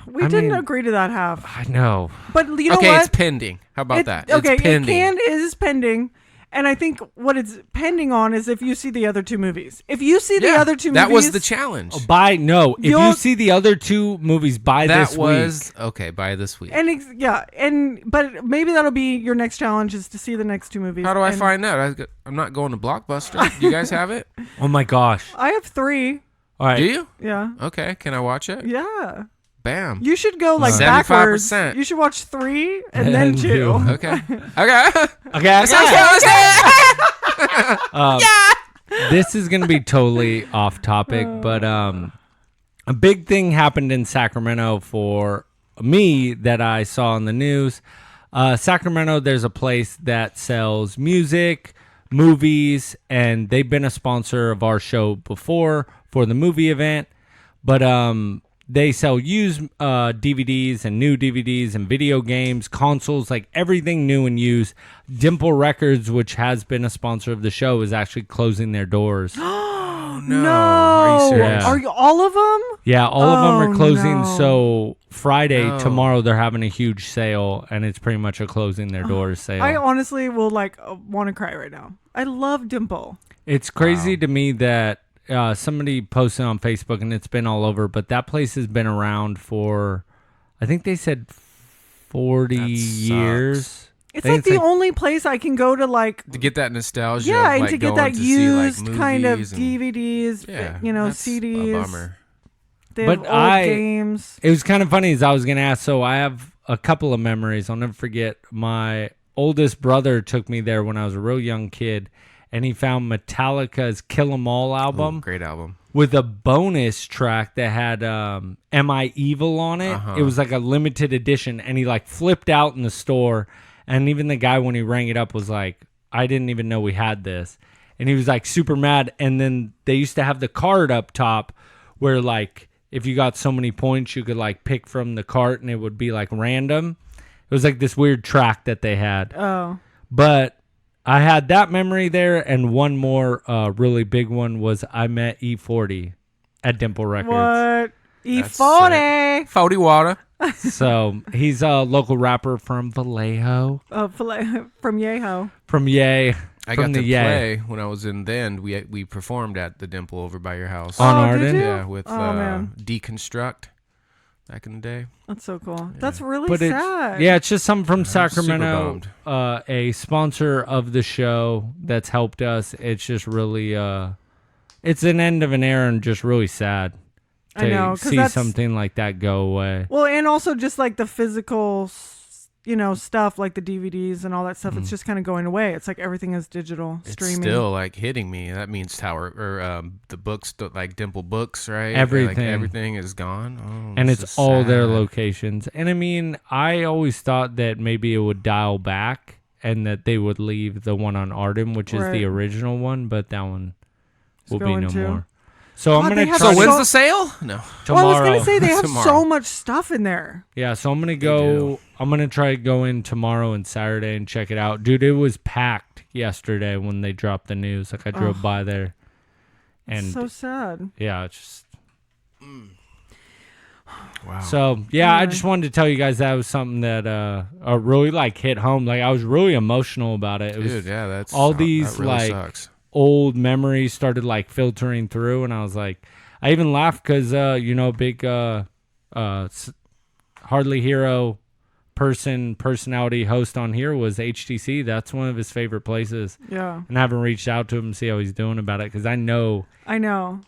We I didn't mean- agree to that half. I know. But you know Okay, what? it's pending. How about that? Okay, it's pending. it is pending. And I think what it's pending on is if you see the other two movies. If you see the Yeah, other two that movies. was the challenge. If you You'll- see the other 2 movies by That this was week. okay by this week. but maybe that'll be your next challenge is to see the next two movies. How do I And find out? I'm not going to Blockbuster. You guys have it? Oh my gosh. I have 3. All right. Do you? Yeah. Okay, can I watch it? Yeah. Bam. You should go like 75%. backwards. You should watch 3 and then And 2. two. Okay. Okay. Okay. Sounds good. This is going to be totally off topic, but a big thing happened in Sacramento for me that I saw in the news. Sacramento, there's a place that sells music, movies, and they've been a sponsor of our show before for the movie event. But they sell used DVDs and new DVDs and video games, consoles, like everything new and used. Dimple Records, which has been a sponsor of the show, is actually closing their doors. No. No. Are you serious? Yeah. Are you all of them? Yeah, all of them Oh, are closing. no. So Friday, No. tomorrow, they're having a huge sale, and it's pretty much a closing their doors sale. I honestly will want to cry right now. I love Dimple. It's crazy to me that somebody posted on Facebook, and it's been all over, but that place has been around for, I think they said 40 That sucks. years. It's I think like the only place I can go to To get that nostalgia. yeah, of, and like, to get going that to see, like, used kind of movies and- DVDs, Yeah, that's CDs. A bummer. They have But old games. It was kind of funny as I was going to ask. So I have a couple of memories. I'll never forget. My oldest brother took me there when I was a real young kid, and he found Metallica's Kill 'Em All album Ooh, great album. with a bonus track that had Am I Evil on it. It was like a limited edition, and he like flipped out in the store. And even the guy, when he rang it up, was like, I didn't even know we had this. And he was like super mad. And then they used to have the card up top where like if you got so many points, you could like pick from the cart and it would be like random. It was like this weird track that they had. Oh. But I had that memory there. And one more really big one was I met E40 at Dimple Records. What? That's E40. 40 water. So he's a local rapper from Vallejo. From Yeho. From Yay. I From got the to Yay. play when I was in then. We performed at the Dimple over by your house. On Oh, did Arden? you? Yeah, with man. Deconstruct back in the day. That's so cool. That's really But sad. it's just something from super Sacramento, a sponsor of the show that's helped us. It's just really, it's an end of an era and just really sad to I know, 'cause see that's- something like that go away. Well, and also just like the physical, stuff like the DVDs and all that stuff. It's just kind of going away. It's like everything is digital streaming. It's still like hitting me. That means Tower or the books, like Dimple Books, right? Everything. Like, everything is gone. Oh, And this it's is all their sad. locations. And I mean, I always thought that maybe it would dial back and that they would leave the one on Arden, which is Right. the original one, but that one will be going no too. more. So God, I'm they going to have try So so- when's the sale? No. tomorrow. Well, I was gonna say they have Tomorrow. so much stuff in there. Yeah, so I'm gonna do. go. I'm gonna try to go in tomorrow and Saturday and check it out, dude. It was packed yesterday when they dropped the news. Like I drove by there, and So sad. yeah, it's just Wow. so. Yeah, I Anyway. just wanted to tell you guys that was something that really like hit home. Like I was really emotional about it. It was Dude, yeah, that's all that these, really like, sucks. old memories started like filtering through, and I was like, I even laughed because big Hardly Hero personality host on here was HTC. That's one of his favorite places, Yeah, and I haven't reached out to him and see how he's doing about it because I know I know.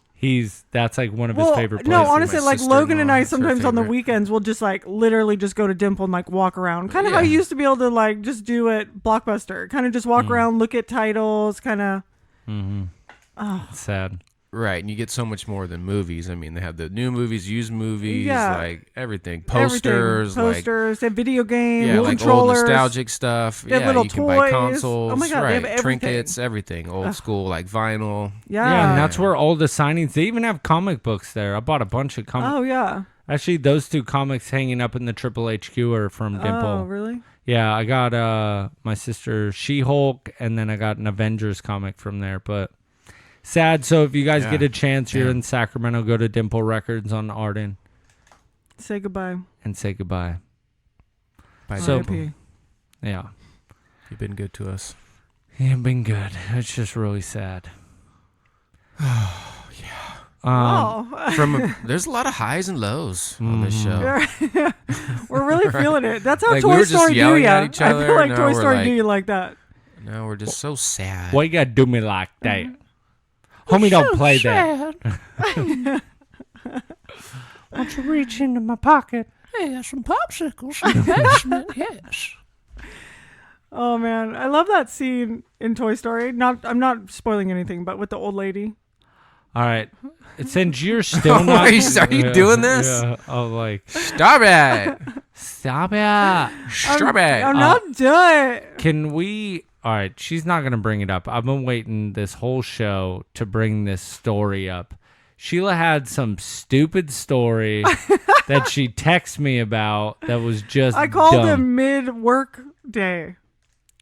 that's like one of his favorite no, places. honestly, My like Logan and I sister-in-law, sometimes it's her on the favorite. weekends we'll just like literally just go to Dimple and like walk around, kind of how Yeah. you used to be able to like just do at Blockbuster, kind of just walk around, look at titles, kind of. It's sad. Right, and you get so much more than movies. I mean, they have the new movies, used movies, Yeah. like everything, Posters, they have video games, like like old controllers, nostalgic stuff. They have Yeah, little you can buy toys. consoles. Oh my God, right, they have everything. trinkets, everything, old school like vinyl. Yeah, and that's where all the signings. They even have comic books there. I bought a bunch of comic. Oh yeah. Actually, those two comics hanging up in the Triple HQ are from Dimple. Oh really? Yeah, I got my sister She-Hulk, and then I got an Avengers comic from there. But sad. So if you guys Yeah. get a chance, you're Damn. in Sacramento, go to Dimple Records on Arden Say goodbye. and say goodbye. By So- Dimple. R.I.P. Yeah, You've been good to us. you've been good. It's just really sad. Oh, There's a lot of highs and lows on this show. we're really feeling it. That's how Like, we Toy were just Story do yelling ya. at each I other, feel like now Toy we're Story like- do you like that. Now we're just so sad. Why you gotta do me like that? Homie, don't play that. Why don't you reach into my pocket? Hey, some popsicles in the basement, yes. Oh man, I love that scene in Toy Story. I'm not spoiling anything, but with the old lady. All right. Since you're still not... Are you doing this? Yeah, oh, like, Stop it! stop it. Stop it! I'm not done. Can we... All right, she's not going to bring it up. I've been waiting this whole show to bring this story up. Sheila had some stupid story that she texted me about that was just I called dumb. him mid-work day.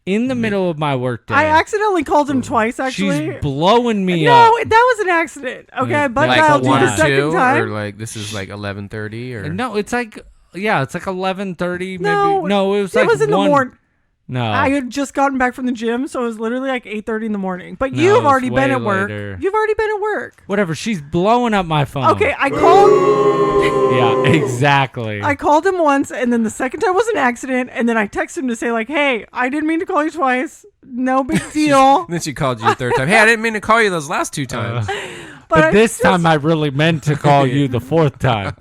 In the middle of my workday. I accidentally called him twice, actually. She's blowing me no, up. that was an accident. Okay, I butt Like dialed you one the or second or time. like this is like 11:30 or No, it's like... Yeah, it's like 11:30 maybe. No, No, it was it like was in the 1. morning. No. I had just gotten back from the gym, so it was literally like 8:30 in the morning. But No, you've it's already been way at work. later. You've already been at work. Whatever, she's blowing up my phone. Okay, I called. Yeah, exactly. I called him once, and then the second time was an accident, and then I texted him to say like, "Hey, I didn't mean to call you twice. No big deal." then she called you a third time. Hey, I didn't mean to call you those last two times. but I this just- time I really meant to call you the 4th time.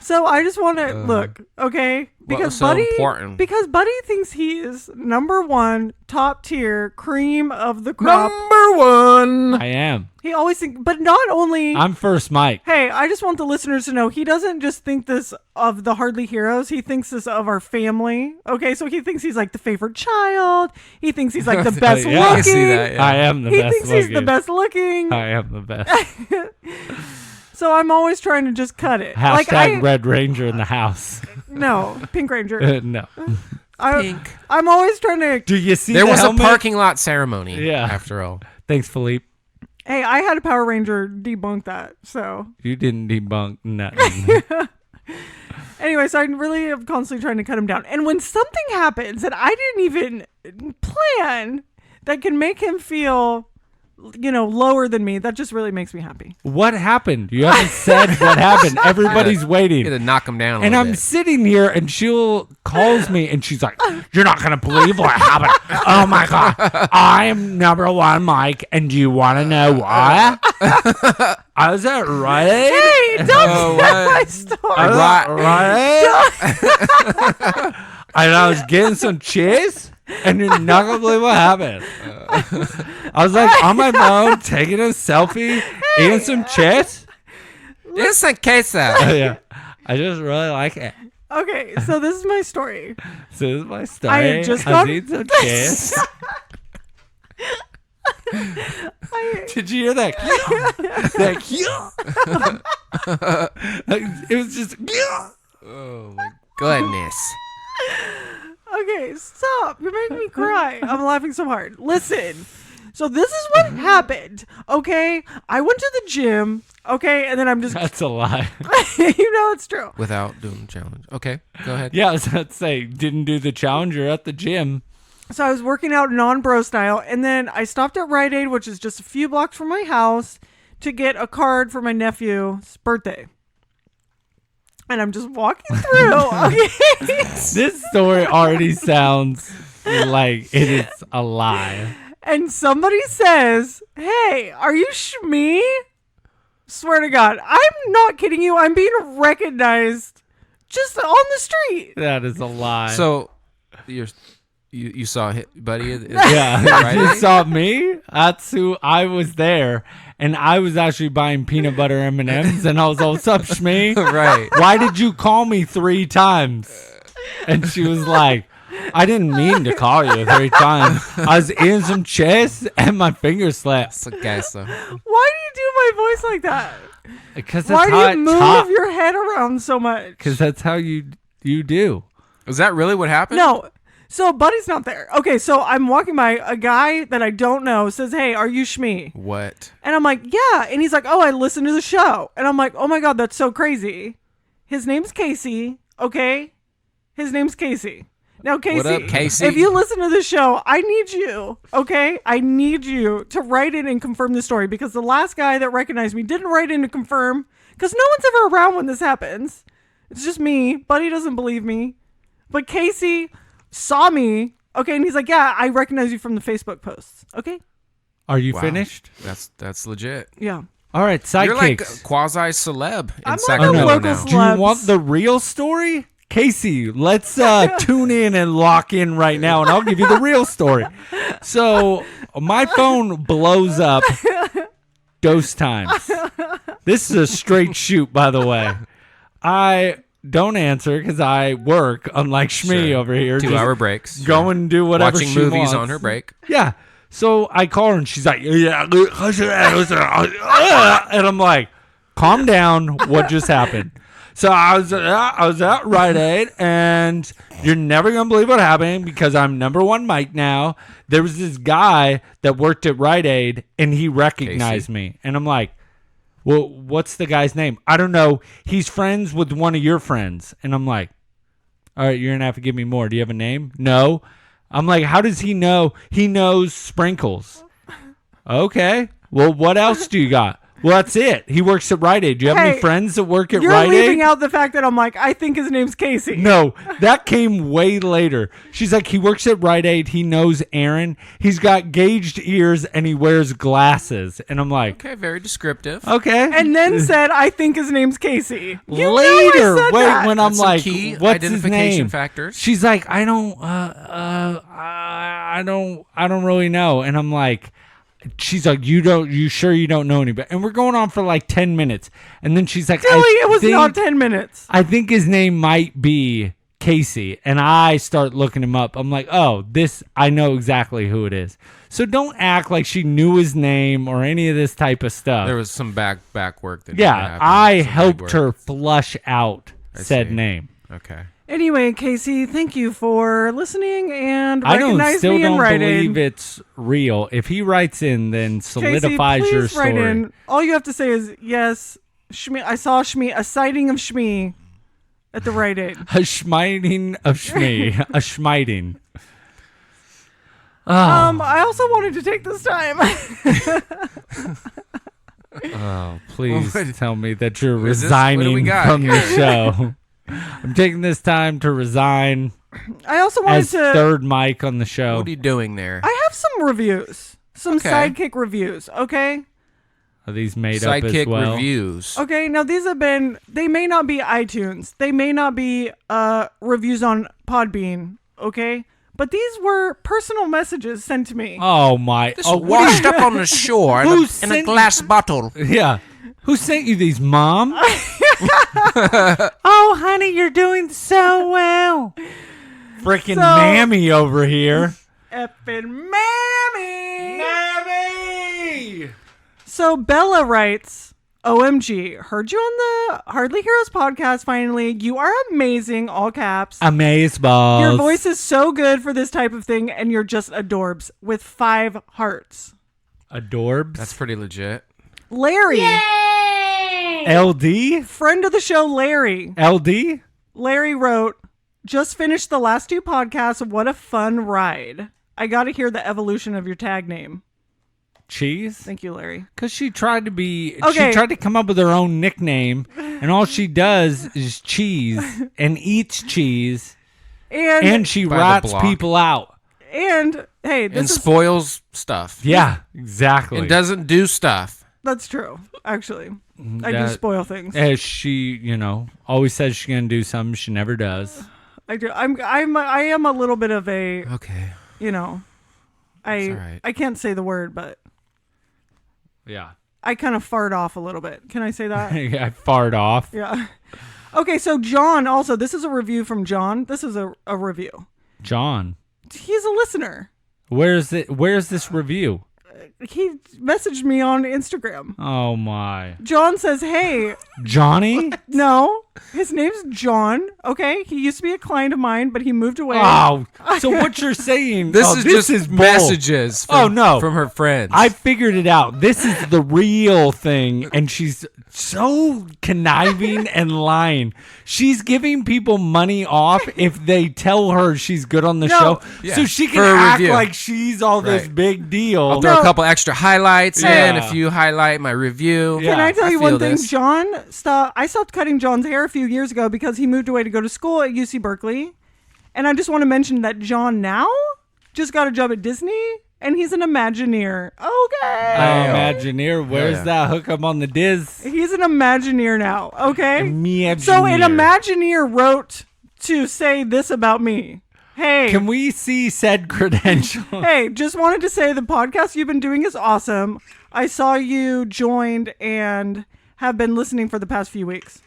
So I just want to look, okay? Because so Buddy, important? because Buddy thinks he is #1 top tier cream of the crop. Number one. I am. He always thinks, but not only. I'm first Mike. Hey, I just want the listeners to know he doesn't just think this of the Hardly Heroes. He thinks this of our family. Okay, so he thinks he's like the favorite child. He thinks he's like the best Yeah. looking. I see that. Yeah. I am the He best thinks looking. he's the best looking. I am the best. So I'm always trying to just cut it. Hashtag Red Ranger in the house. No, Pink Ranger. No. Pink. I'm always trying to. Do you see There the was helmet? a parking lot ceremony. Yeah. After all. Thanks, Philippe. Hey, I had a Power Ranger debunk that. So You didn't debunk nothing. anyway, so I really am constantly trying to cut him down. And when something happens that I didn't even plan, that can make him feel, lower than me, that just really makes me happy. What happened? You haven't said what happened. Everybody's waiting. You had to knock him down a And little I'm bit. sitting here, and she'll calls me, and she's like, "You're not gonna believe what happened. Oh my god, I am number one, Mike. And do you want to know why? I was at Rite Aid. Hey, don't tell my story. I was at Rite Aid, and I was getting some cheese, and you're not gonna believe what happened. I was like on my phone, taking a selfie, eating some cheese. It's a queso. Yeah, I just really like it. Okay, so this is my story. So this is my story. I had just I got- need some cheese. Did you hear that? It was just. Oh my goodness. Okay, stop. You're making me cry. I'm laughing so hard. Listen. So this is what happened. Okay, I went to the gym. Okay, and then I'm just. That's a lie. It's true. Without doing the challenge. Okay, go ahead. Yeah, I was about to say, didn't do the challenger at the gym. So I was working out non-bro style, and then I stopped at Rite Aid, which is just a few blocks from my house, to get a card for my nephew's birthday. And I'm just walking through. Okay. This story already sounds like it is a lie. And somebody says, "Hey, are you Shmee?" Swear to God, I'm not kidding you. I'm being recognized just on the street. That is a lie. So, you saw Buddy? yeah, Right? you saw me. That's who I was there, and I was actually buying peanut butter M&Ms, and I was all, "What's up, Shmee? Right. Why did you call me 3 times?" And she was like, "I didn't mean to call you 3 times. I was eating some cheese, and my finger slipped." It's a queso. Why do you do my voice like that? Because Why that's do how you I move talk. your head around so much? Because that's how you do. Was that really what happened? No. So Buddy's not there. Okay, so I'm walking by, a guy that I don't know says, "Hey, are you Shmee?" What? And I'm like, "Yeah." And he's like, "Oh, I listened to the show." And I'm like, "Oh my God, that's so crazy." His name's Casey. Okay, his name's Casey. Now, Casey, What up, Casey? if you listen to the show, I need you. Okay, I need you to write in and confirm the story, because the last guy that recognized me didn't write in to confirm, because no one's ever around when this happens. It's just me. Buddy doesn't believe me, but Casey saw me. Okay, and he's like, "Yeah, I recognize you from the Facebook posts." Okay, Are you Wow. finished? That's legit. yeah. All right, sidekicks. You're like quasi celeb in I'm like a Sacramento local now. celeb. Do you Celebs. want the real story? Casey, let's tune in and lock in right now, and I'll give you the real story. So my phone blows up dose times. This is a straight shoot, by the way. I don't answer because I work, unlike Shmee Sure. over here. 2-hour breaks. Go and do whatever Watching she movies wants. on her break. Yeah. So I call her and she's like, "Yeah," and I'm like, "Calm down. What just happened?" So I was at Rite Aid, and you're never gonna believe what happened because I'm number one Mike now. There was this guy that worked at Rite Aid, and he recognized me, and I'm like, "Well, what's the guy's name?" "I don't know. He's friends with one of your friends," and I'm like, "All right, you're gonna have to give me more. Do you have a name?" "No." I'm like, "How does he know?" "He knows Sprinkles." "Okay. Well, what else do you got?" "Well, that's it. He works at Rite Aid. Do you have any Hey, friends that work at You're Rite leaving Aid?" out the fact that I'm like, I think his name's Casey. No, that came way later. She's like, "He works at Rite Aid. He knows Aaron. He's got gauged ears and he wears glasses." And I'm like, Okay, very descriptive. "Okay." And then said, "I think his name's Casey." You know later, I said wait, that. when I'm That's some like, key "What's his identification name?" factors. She's like, I don't really know." And I'm like, she's like, you sure you don't know anybody?" And we're going on for like 10 minutes. And then she's like, Dilly, it was think, not 10 minutes. I think his name might be Casey. And I start looking him up. I'm like, "Oh, I know exactly who it is." So don't act like she knew his name or any of this type of stuff. There was some back work that needed to Yeah, happen, I some helped legwork. her flush out said see. name. Okay. Anyway, Casey, thank you for listening and I recognize still me and don't write believe in. it's real. If he writes in, then Casey, solidifies please your write story. in. All you have to say is, "Yes, Shmee, I saw Shmee, a sighting of Shmee at the Rite Aid." A schmiting of Shmee. A schmiting. I also wanted to take this time. Oh, please What- tell me that you're is this? What do we resigning got from the here? show. I'm taking this time to resign I also wanted as to. third mic on the show. What are you doing there? I have some reviews, some Okay. Sidekick reviews. Okay. Are these made up as Sidekick well? reviews. Okay. Now these have been. They may not be iTunes. They may not be reviews on Podbean. Okay. But these were personal messages sent to me. Oh my! This Oh, washed up on the shore in Who a sent- glass bottle. Yeah. Who sent you these, Mom? Oh, honey, you're doing so well. Freaking So- mammy over here. Effing mammy. Mammy! So Bella writes, OMG, heard you on the Hardly Heroes podcast finally. You are amazing, all caps. Amazeballs. Your voice is so good for this type of thing, and you're just adorbs with 5 hearts. Adorbs. That's pretty legit. Larry, LD? friend of the show, Larry. LD? Larry wrote, just finished the last 2 podcasts. What a fun ride. I got to hear the evolution of your tag name. Cheese? Thank you, Larry. Because she tried to be, Okay. she tried to come up with her own nickname, and all she does is cheese and eats cheese, and she By the rats block. people out. And hey, And this is spoils stuff. Yeah, exactly. And doesn't do stuff. that's true. Actually, I do That- spoil things. As she, always says she's gonna do something, she never does. I do. I am a little bit of a, Okay. I all right. I can't say the word, but Yeah. I kind of fart off a little bit. Can I say that? I fart off. Yeah. Okay, so John also, this is a review from John. This is a review. John, He's a listener. where's this review? He messaged me on Instagram. Oh my. John says, hey, Johnny? no, his name's John. Okay. He used to be a client of mine, but he moved away. Oh, so what you're saying? This oh, is this just is bull. messages from, Oh, no. from her friends. I figured it out. This is the real thing, and she's so conniving and lying. She's giving people money off if they tell her she's good on the No. show, Yeah, so she can for a act review. like she's all this Right. big deal. I'll throw a couple extra highlights in Yeah. if you highlight my review. Yeah. Can I tell I you feel one thing? this. I stopped cutting John's hair a few years ago because he moved away to go to school at UC Berkeley. And I just want to mention that John now just got a job at Disney and he's an Imagineer. Okay. Imagineer, where's Yeah. that hook up on the Diz? He's an Imagineer now. Okay. Imagineer. So an Imagineer wrote to say this about me. Hey. Can we see said credential? Hey, just wanted to say the podcast you've been doing is awesome. I saw you joined and have been listening for the past few weeks.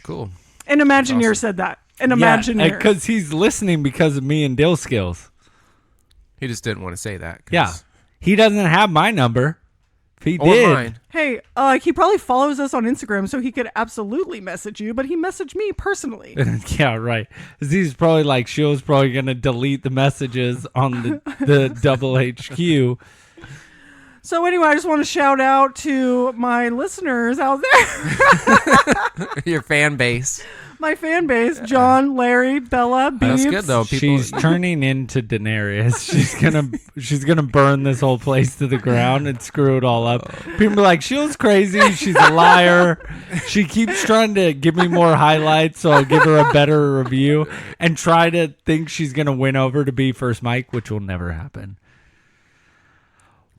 Cool. An Imagineer said that. An Imagineer. because he's listening because of me and Dill skills. He just didn't want to say that. 'cause- Yeah, he doesn't have my number. If he Or did, mine. Hey, he probably follows us on Instagram, so he could absolutely message you, but he messaged me personally. yeah, right. 'Cause he's probably like, she was probably gonna delete the messages on the double HQ. So anyway, I just want to shout out to my listeners out there. Your fan base. My fan base, John, Larry, Bella, Beebs. That's good though. People, She's turning into Daenerys. She's gonna burn this whole place to the ground and screw it all up. People be like, she was crazy. She's a liar. She keeps trying to give me more highlights, so I'll give her a better review and try to think she's gonna win over to be first mic, which will never happen.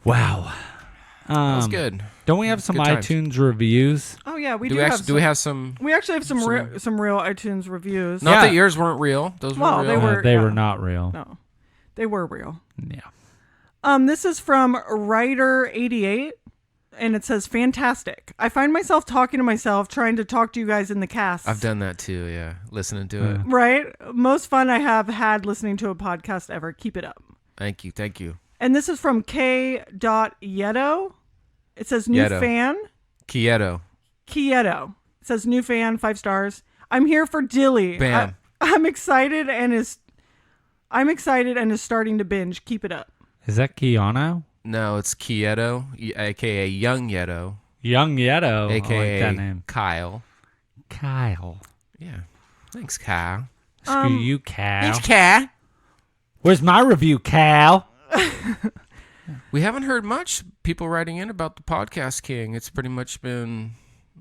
Wow. That's good. Don't we have some Good times. iTunes reviews? Oh yeah, we Do do, we have actually some, do we have some? we actually have some real iTunes reviews. Not Yeah. that yours weren't real. Those Well, were they real. were- They yeah. were not real. No, they were real. Yeah. This is from Writer88, and it says, fantastic. I find myself talking to myself, trying to talk to you guys in the cast. I've done that too. Yeah, listening to it. Right? Most fun I have had listening to a podcast ever. Keep it up. Thank you. Thank you. And this is from K.Yeto. It says, new Yeto. fan. Kieto. Kieto. It says, new fan, 5 stars. I'm here for Dilly. Bam. I'm excited and is starting to binge. Keep it up. Is that Keanu? No, it's Kieto, aka Young Yeto, Young Yeto. I aka like that name. Kyle. Kyle. Yeah. Thanks, Kyle. Screw you, Cal. Cal. Where's my review, Cal? We haven't heard much people writing in about the podcast king. It's pretty much been,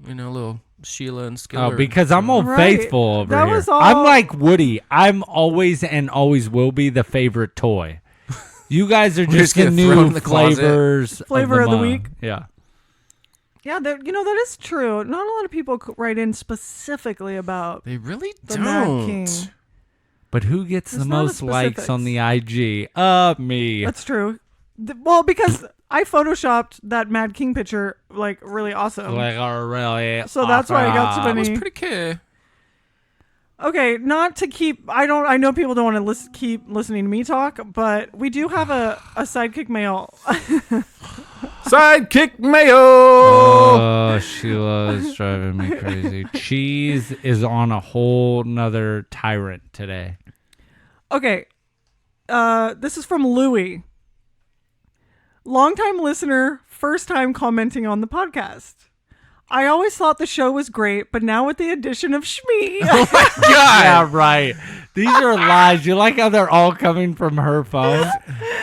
little Sheila and Skiller. Oh, because I'm all Right. faithful over That here. was all- I'm like Woody. I'm always and always will be the favorite toy. You guys are just just the gonna throw it new in the closet. flavors. Flavor of the month. week? Yeah. Yeah, that is true. Not a lot of people write in specifically about They really the Mad King. don't. But who gets There's the not a most likes on specifics. the IG? Me. That's true. Well, because I photoshopped that Mad King picture like really awesome. Like, really So that's why I got so awesome. That was many. pretty cool. Okay, not to keep. I know people don't want to keep listening to me talk, but we do have a sidekick mail. Sidekick mayo. Oh, Sheila is driving me crazy. Cheese is on a whole nother tyrant today. Okay, this is from Louie. Longtime listener, first time commenting on the podcast. I always thought the show was great, but now with the addition of Shmee, Yeah, right. These are lies. You like how they're all coming from her phone?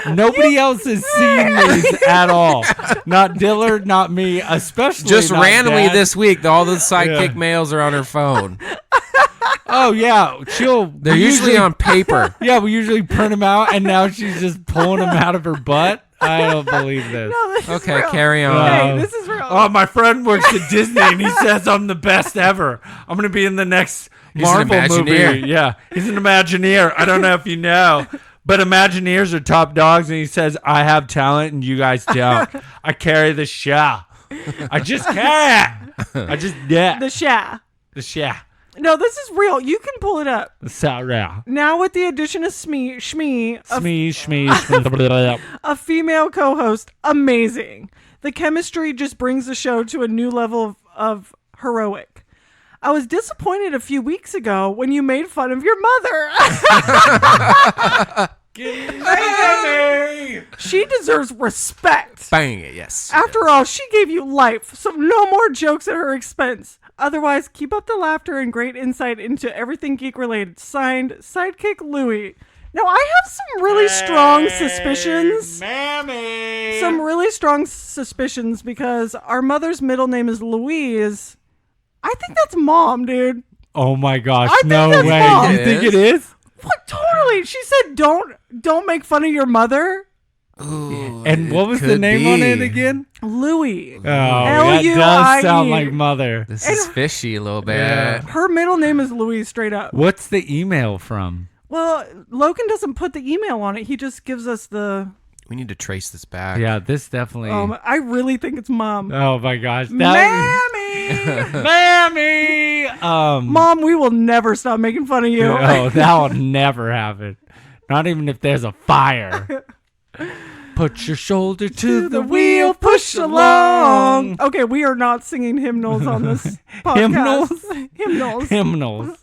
Nobody else has seen these at all. Not Dillard, not me, especially Just not randomly Dad. this week, all the sidekick Yeah. mails are on her phone. Oh, yeah. They're we usually on paper. Yeah, we usually print them out, and now she's just pulling them out of her butt. I don't believe this. this is Okay, real. carry on. Hey, this is real. Oh, my friend works at Disney, and he says I'm the best ever. I'm going to be in the next He's an Marvel Imagineer. movie. Yeah, he's an Imagineer. I don't know if you know, but Imagineers are top dogs, and he says, I have talent, and you guys don't. I carry the show. I just carry it. I just, yeah. The Sha. The show. No, this is real. You can pull it up. The Sarah. Now with the addition of Shmee, Shmee, shmee. a female co-host, amazing. The chemistry just brings the show to a new level of heroic. I was disappointed a few weeks ago when you made fun of your mother. She deserves respect. Bang it, yes. After all, she gave you life, so no more jokes at her expense. Otherwise, keep up the laughter and great insight into everything geek related. Signed, Sidekick Louie. Now, I have some really strong suspicions. Mammy. Some really strong suspicions because our mother's middle name is Louise. I think that's mom, dude. Oh my gosh! I think No that's way! mom. You think it is? What? Totally. She said, "Don't make fun of your mother." Ooh, And what was the could name on it be. again? Louie. Oh, that L-U-I-E. does sound like mother. This is fishy a little bit. Yeah. Her middle name is Louise, straight up. What's the email from? Well, Logan doesn't put the email on it. He just gives us the. We need to trace this back. Yeah, this definitely. I really think it's mom. Oh my gosh! Mammy. Mammy. Mom, we will never stop making fun of you. Oh, that will never happen. Not even if there's a fire. Put your shoulder to the wheel, push along. Okay, we are not singing hymnals on this podcast. Hymnals. Hymnals.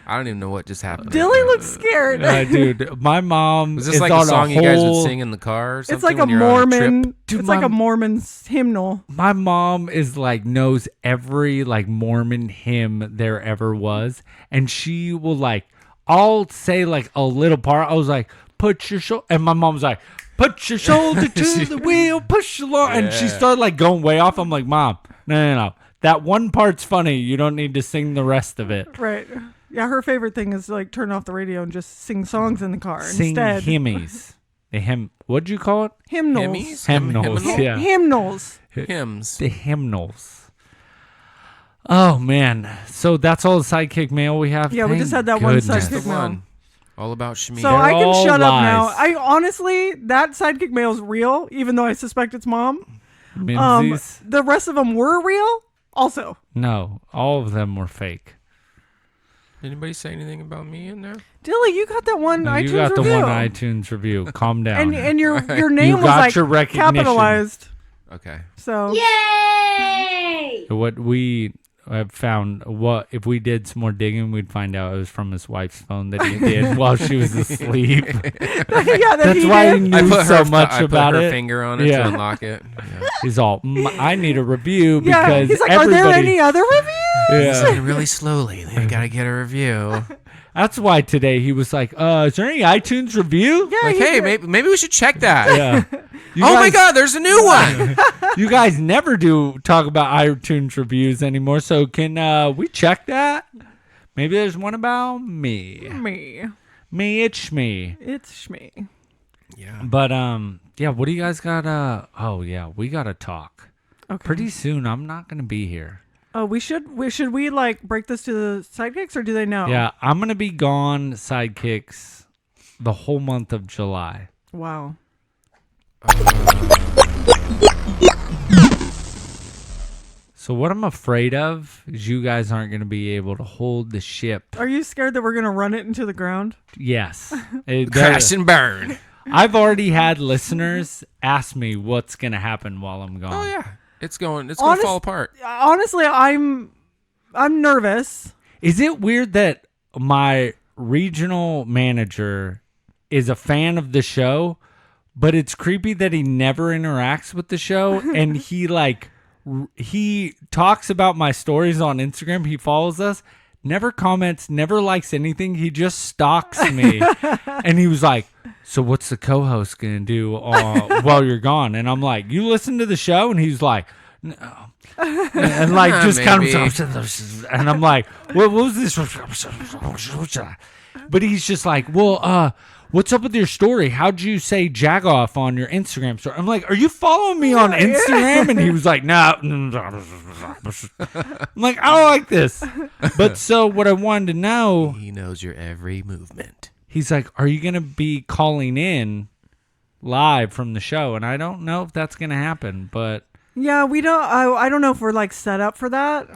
I don't even know what just happened. Dilly looks scared. Dude, my mom Was this is like on a song you guys would whole- sing in the car or something? It's like a when you're on Mormon. trip? Dude, It's like my- a Mormon hymnal. My mom is like knows every like Mormon hymn there ever was, and she will like I'll say like a little part. I was like, put your shoulder, and my mom's like, put your shoulder to the wheel, push along, and she started like going way off. I'm like, Mom, no. That one part's funny. You don't need to sing the rest of it. Right. Yeah, her favorite thing is like turn off the radio and just sing songs in the car Sing instead. hymns. The hymn. What'd you call it? Hymnals. Hymns? Hymnals. Hymnal? Yeah. Hymnals. Hymns. The hymnals. Oh man. So that's all the sidekick mail we have. Yeah, we Thank just had that one goodness. That's sidekick the mail. one. All about Shmee. So I can all shut up now. lies. I honestly, that sidekick mail is real, even though I suspect it's mom. Mimsies? The rest of them were real, also. No, all of them were fake. Anybody say anything about me in there? Dilly, you got that one No, iTunes you got review. the one iTunes review. Calm down. and your name was got like your recognition. capitalized. Okay. So What we have found, what if we did some more digging, we'd find out it was from his wife's phone that he did while she was asleep. yeah, That's why he I knew put so her, much I about put her it. finger on it Yeah. to unlock it. Yeah. He's all, I need a review Yeah, because he's like, everybody. are there any other reviews? It's going really slowly. They got to get a review. That's why today he was like, is there any iTunes review? Yeah, Like, he hey, did. maybe we should check that. Yeah. You Oh my guys- God, there's a new one. You guys never do talk about iTunes reviews anymore, so can we check that? Maybe there's one about me. Me, it's Shmee. It's Shmee. Yeah. But yeah, what do you guys got? Oh yeah, we gotta talk. Okay. Pretty soon, I'm not gonna be here. Oh, should we like break this to the sidekicks, or do they know? Yeah, I'm gonna be gone, Sidekicks, the whole month of July. Wow. So what I'm afraid of is you guys aren't gonna be able to hold the ship. Are you scared that we're gonna run it into the ground? Yes. Crash and burn. I've already had listeners ask me what's gonna happen while I'm gone. Oh yeah, it's going to fall apart. Honestly, I'm nervous. Is it weird that my regional manager is a fan of the show, but it's creepy that he never interacts with the show and he talks about my stories on Instagram. He follows us, never comments, never likes anything. He just stalks me. And he was like, so what's the co-host going to do while you're gone? And I'm like, you listen to the show? And he's like, no. And like just kind of, and I'm like, what was this? But he's just like, well, what's up with your story? How'd you say Jagoff on your Instagram story? I'm like, are you following me on Instagram? And he was like, no. I'm like, I don't like this. But so what I wanted to know, He knows your every movement. he's like, are you going to be calling in live from the show? And I don't know if that's going to happen, but Yeah, we don't. I don't know if we're like set up for that,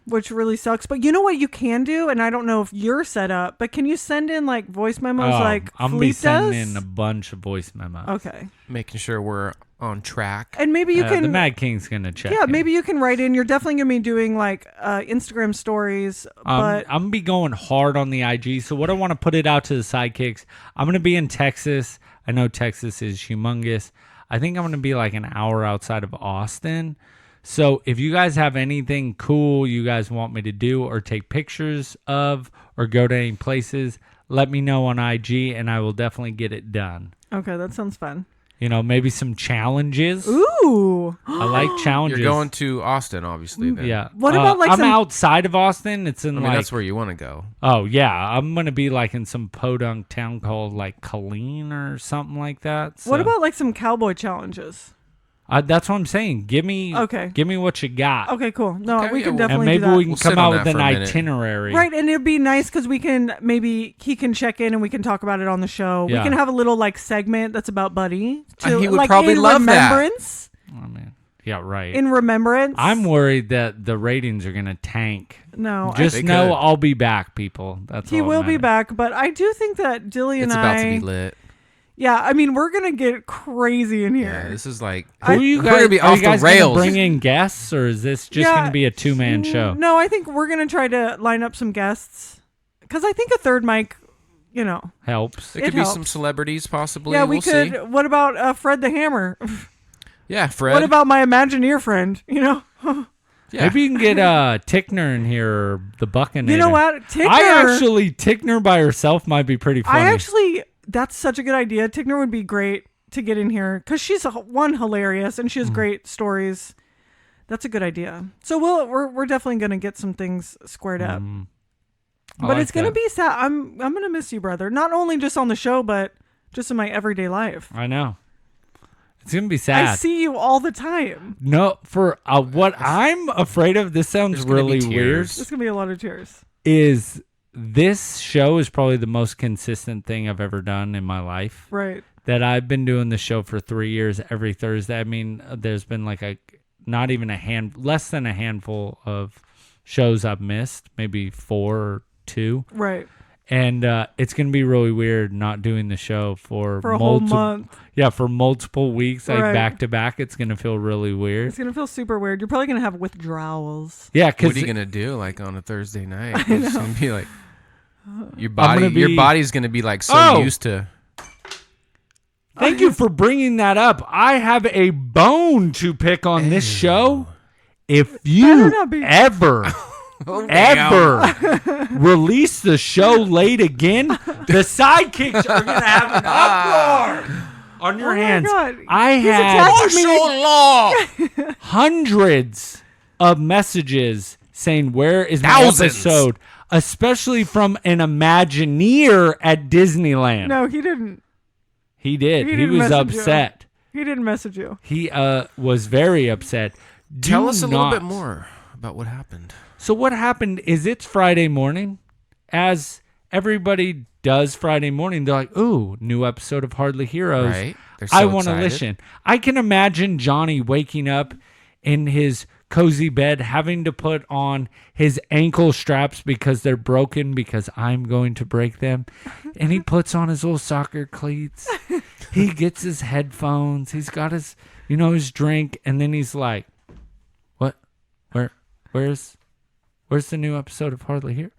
which really sucks. But you know what you can do, and I don't know if you're set up, but can you send in like voice memos like I'm going to be Philippe does? sending in a bunch of voice memos. Okay, Making sure we're on track. and maybe you The can. Mad King's going to check. Yeah, in. maybe you can write in. You're definitely gonna be doing like Instagram stories, but I'm gonna be going hard on the IG. So what I want to put it out to the sidekicks. I'm gonna be in Texas. I know Texas is humongous. I think I'm gonna be like an hour outside of Austin. So if you guys have anything cool you guys want me to do or take pictures of or go to any places, let me know on IG and I will definitely get it done. okay, that sounds fun. You know, maybe some challenges. Ooh, I like challenges. You're going to Austin, obviously. Then. Yeah. What about, like, I'm some- outside of Austin. It's in I mean, like that's where you want to go. Oh, yeah. I'm going to be like in some podunk town called like Colleen or something like that. So, what about like some cowboy challenges? that's what I'm saying. Give me what you got. Okay, cool. No, Okay, we yeah, can well- And definitely maybe do that. we can We'll come sit out on with that an for a minute. itinerary. Right, and it'd be nice because he can check in and we can talk about it on the show. Yeah. We can have a little like segment that's about Buddy. He would like, probably in love that. remembrance, I mean, yeah, right. In remembrance. I'm worried that the ratings are going to tank. No, Just They know could. I'll be back, people. That's he all will that be matters. back, but I do think that Dilly and It's I. about to be lit. Yeah, I mean we're gonna get crazy in Yeah, here. this is like Who are you we're guys? gonna be are off you guys the rails. gonna bring in guests, or is this just Yeah, going to be a two-man show? No, I think we're gonna try to line up some guests because I think a third mic, you know. Helps. It It could be some helps. celebrities, possibly. Yeah, we'll we could. see. What about Fred the Hammer? Yeah, Fred. What about my Imagineer friend? You know. Yeah. Maybe you can get Tickner in here, or the Buccaneer. You know what? Tickner by herself might be pretty funny. That's such a good idea. Tickner would be great to get in here because she's hilarious and she has great stories. That's a good idea. So we're definitely gonna get some things squared up. I But like it's gonna that. be sad. I'm gonna miss you, brother. Not only just on the show, but just in my everyday life. I know. It's gonna be sad. I see you all the time. No, for what I'm afraid of. This sounds There's gonna be really weird. tears. There's gonna be a lot of tears. Is this show is probably the most consistent thing I've ever done in my life. Right. That I've been doing the show for 3 years every Thursday. I mean, there's been like less than a handful of shows I've missed, maybe 4 or 2. Right. And it's gonna be really weird not doing the show for A whole month. Yeah, for multiple weeks, like Right. back to back. It's gonna feel really weird. It's gonna feel super weird. You're probably gonna have withdrawals. Yeah, What because are you gonna do, like on a Thursday night? I It's know. gonna be like your gonna your be- body's gonna be like so Oh! used to. thank you for bringing that up. I have a bone to pick on this show. If Better you not be. ever ever release the show late again, the sidekicks are going to have an uproar on your Oh my hands. God. I He's had attacking me. hundreds of messages saying, where is my Thousands. episode? Especially from an Imagineer at Disneyland. No, he didn't. He did. He He didn't was message you. upset. He didn't message you. He was very upset. Tell Do us a little bit not- more about what happened. So what happened is it's Friday morning. As everybody does Friday morning, they're like, ooh, new episode of Hardly Heroes. Right. They're I so want to excited. listen. I can imagine Johnny waking up in his cozy bed having to put on his ankle straps because they're broken because I'm going to break them. And he puts on his little soccer cleats. He gets his headphones. He's got his, his drink. And then he's like, what? Where's the new episode of Hardly Heroes?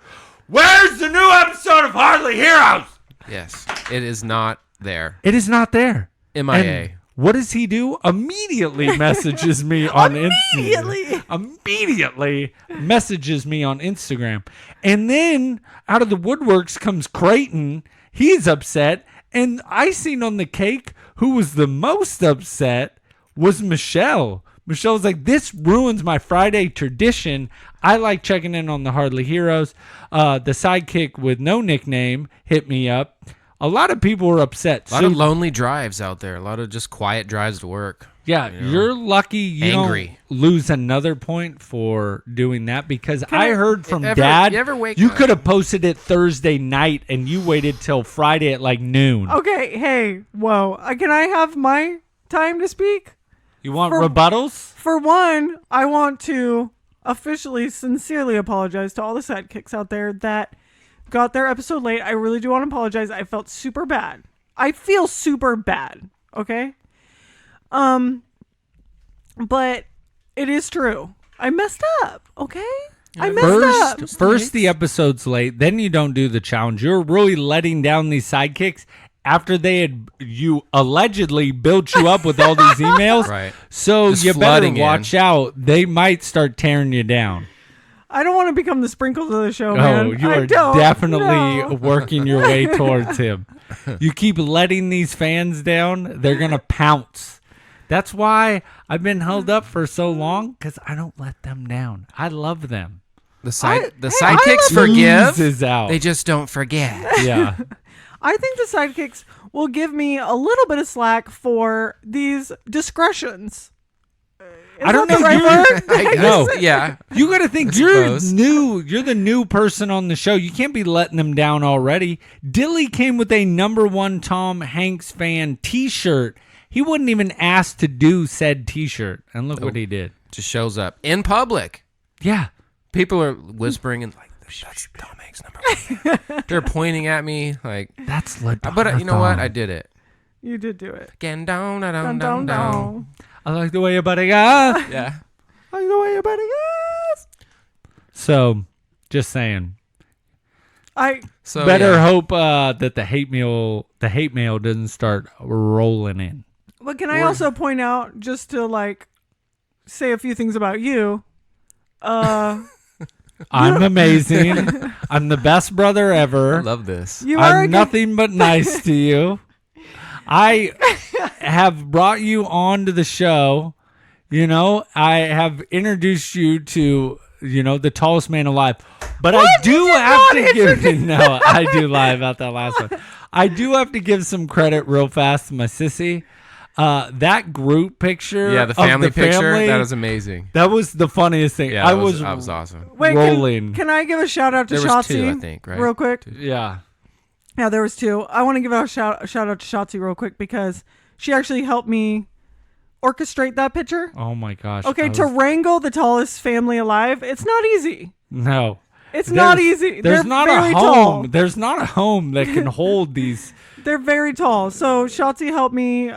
Where's the new episode of Hardly Heroes? Yes. It is not there. It is not there. MIA. And what does he do? Immediately messages me on Instagram. Immediately messages me on Instagram. And then out of the woodworks comes Creighton. He's upset. And icing on the cake, who was the most upset, was Michelle. Michelle's like, this ruins my Friday tradition. I like checking in on the Hardly Heroes. The sidekick with no nickname hit me up. A lot of people were upset. A lot of lonely drives out there. A lot of just quiet drives to work. Yeah, you're lucky you Angry. don't lose another point for doing that because I heard from you Dad ever wake you up- could have posted it Thursday night and you waited till Friday at like noon. Okay, hey, whoa. Can I have my time to speak? You want For- rebuttals? For one, I want to officially, sincerely apologize to all the sidekicks out there that got their episode late. I really do want to apologize. I felt super bad. I feel super bad. Okay? But it is true. I messed up. Okay? I messed up. First the episode's late, then you don't do the challenge. You're really letting down these sidekicks after you allegedly built you up with all these emails. Right. So Just you better flooding in. watch out. They might start tearing you down. I don't want to become the sprinkles of the show, Oh, man. you I are don't. definitely No. working your way towards him. You keep letting these fans down, they're going to pounce. That's why I've been held up for so long, because I don't let them down. I love them. The I sidekicks love forgive. Oozes out. They just don't forget. Yeah. I think the sidekicks will give me a little bit of slack for these discretions. I don't know. The right word? I guess. No. Yeah. You got to think I you're suppose. new. You're the new person on the show. You can't be letting them down already. Dilly came with a #1 Tom Hanks fan T-shirt. He wasn't even asked to do said T-shirt, and look what he did. Just shows up in public. Yeah. People are whispering and like, that's Tom Hanks #1. They're pointing at me like, That's legit. but you know what? I did it. You did do it. Again, down, down, Dun, down, dun, down. dun. I like the way your buddy goes. Yeah. I like the way your buddy goes. So, just saying. So Better yeah. hope that the hate mail doesn't start rolling in. But can I also point out, just to like say a few things about you? I'm amazing. I'm the best brother ever. I love this. You are a I'm good- nothing but nice to you. I have brought you on to the show. I have introduced you to, the tallest man alive. But I do have to give no, I do lie about that last one. I do have to give some credit real fast to my sissy. That group picture, Yeah, the of family picture. family, That was amazing. that was the funniest thing. Yeah, I that was was awesome. Wait, rolling. Can I give a shout out to There was Shotzi? two, I think, right? Real quick. Yeah. Yeah, there was two. I want to give a shout out to Shotzi real quick because she actually helped me orchestrate that picture. Oh my gosh. Okay, I to was- wrangle the tallest family alive, it's not easy. No. It's not There's- easy. There's They're not very a home. tall. There's not a home that can hold these. They're very tall. So Shotzi helped me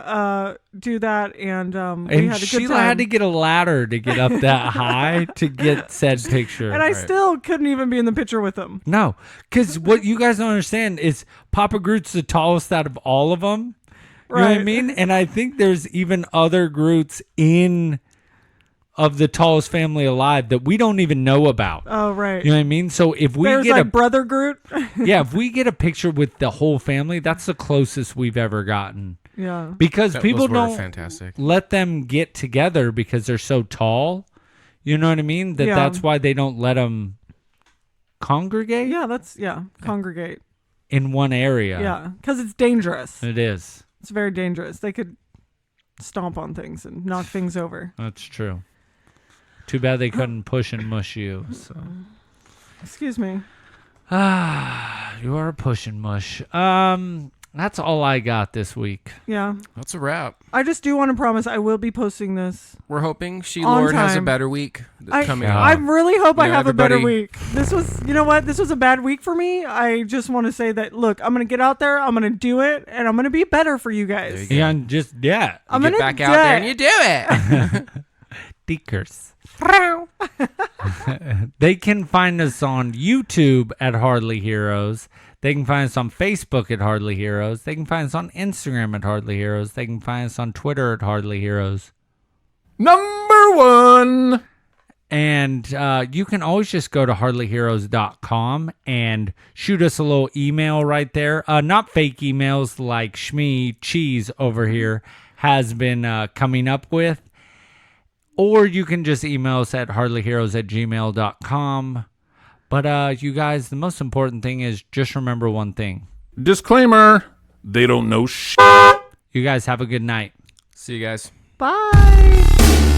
do that, and we And had a good Sheila time. had to get a ladder to get up that high to get said picture. and I still couldn't even be in the picture with them. No, because what you guys don't understand is Papa Groot's the tallest out of all of them. You know what I Right. mean? And I think there's even other Groots in of the tallest family alive that we don't even know about. Oh, right. You know what I mean? So if we There's get like a Brother Groot. yeah, if we get a picture with the whole family, that's the closest we've ever gotten. Yeah. Because people Those were don't fantastic. let them get together because they're so tall. You know what I mean? That's why they don't let them congregate Yeah, congregate. in one area. Yeah, because it's dangerous. It is. It's very dangerous. They could stomp on things and knock things over. That's true. Too bad they couldn't push and mush you. So. Excuse me. You are a push and mush. That's all I got this week. Yeah. That's a wrap. I just do want to promise I will be posting this. We're hoping She On Lord has a time. better week coming Yeah. up. I really hope I Yeah, have a better everybody- week. This was, you know what? This was a bad week for me. I just want to say that, look, I'm going to get out there. I'm going to do it. And I'm going to be better for you guys. There you go. Yeah, and just, yeah. I'm You going get to back out there and you do it. Deekers. They can find us on YouTube at Hardly Heroes. They can find us on Facebook at Hardly Heroes. They can find us on Instagram at Hardly Heroes. They can find us on Twitter at Hardly Heroes. Number 1. And you can always just go to hardlyheroes.com and shoot us a little email right there. Not fake emails like Shmee Cheese over here has been coming up with. Or you can just email us at hardlyheroes@gmail.com. But you guys, the most important thing is just remember one thing. Disclaimer, they don't know shit. You guys have a good night. See you guys. Bye.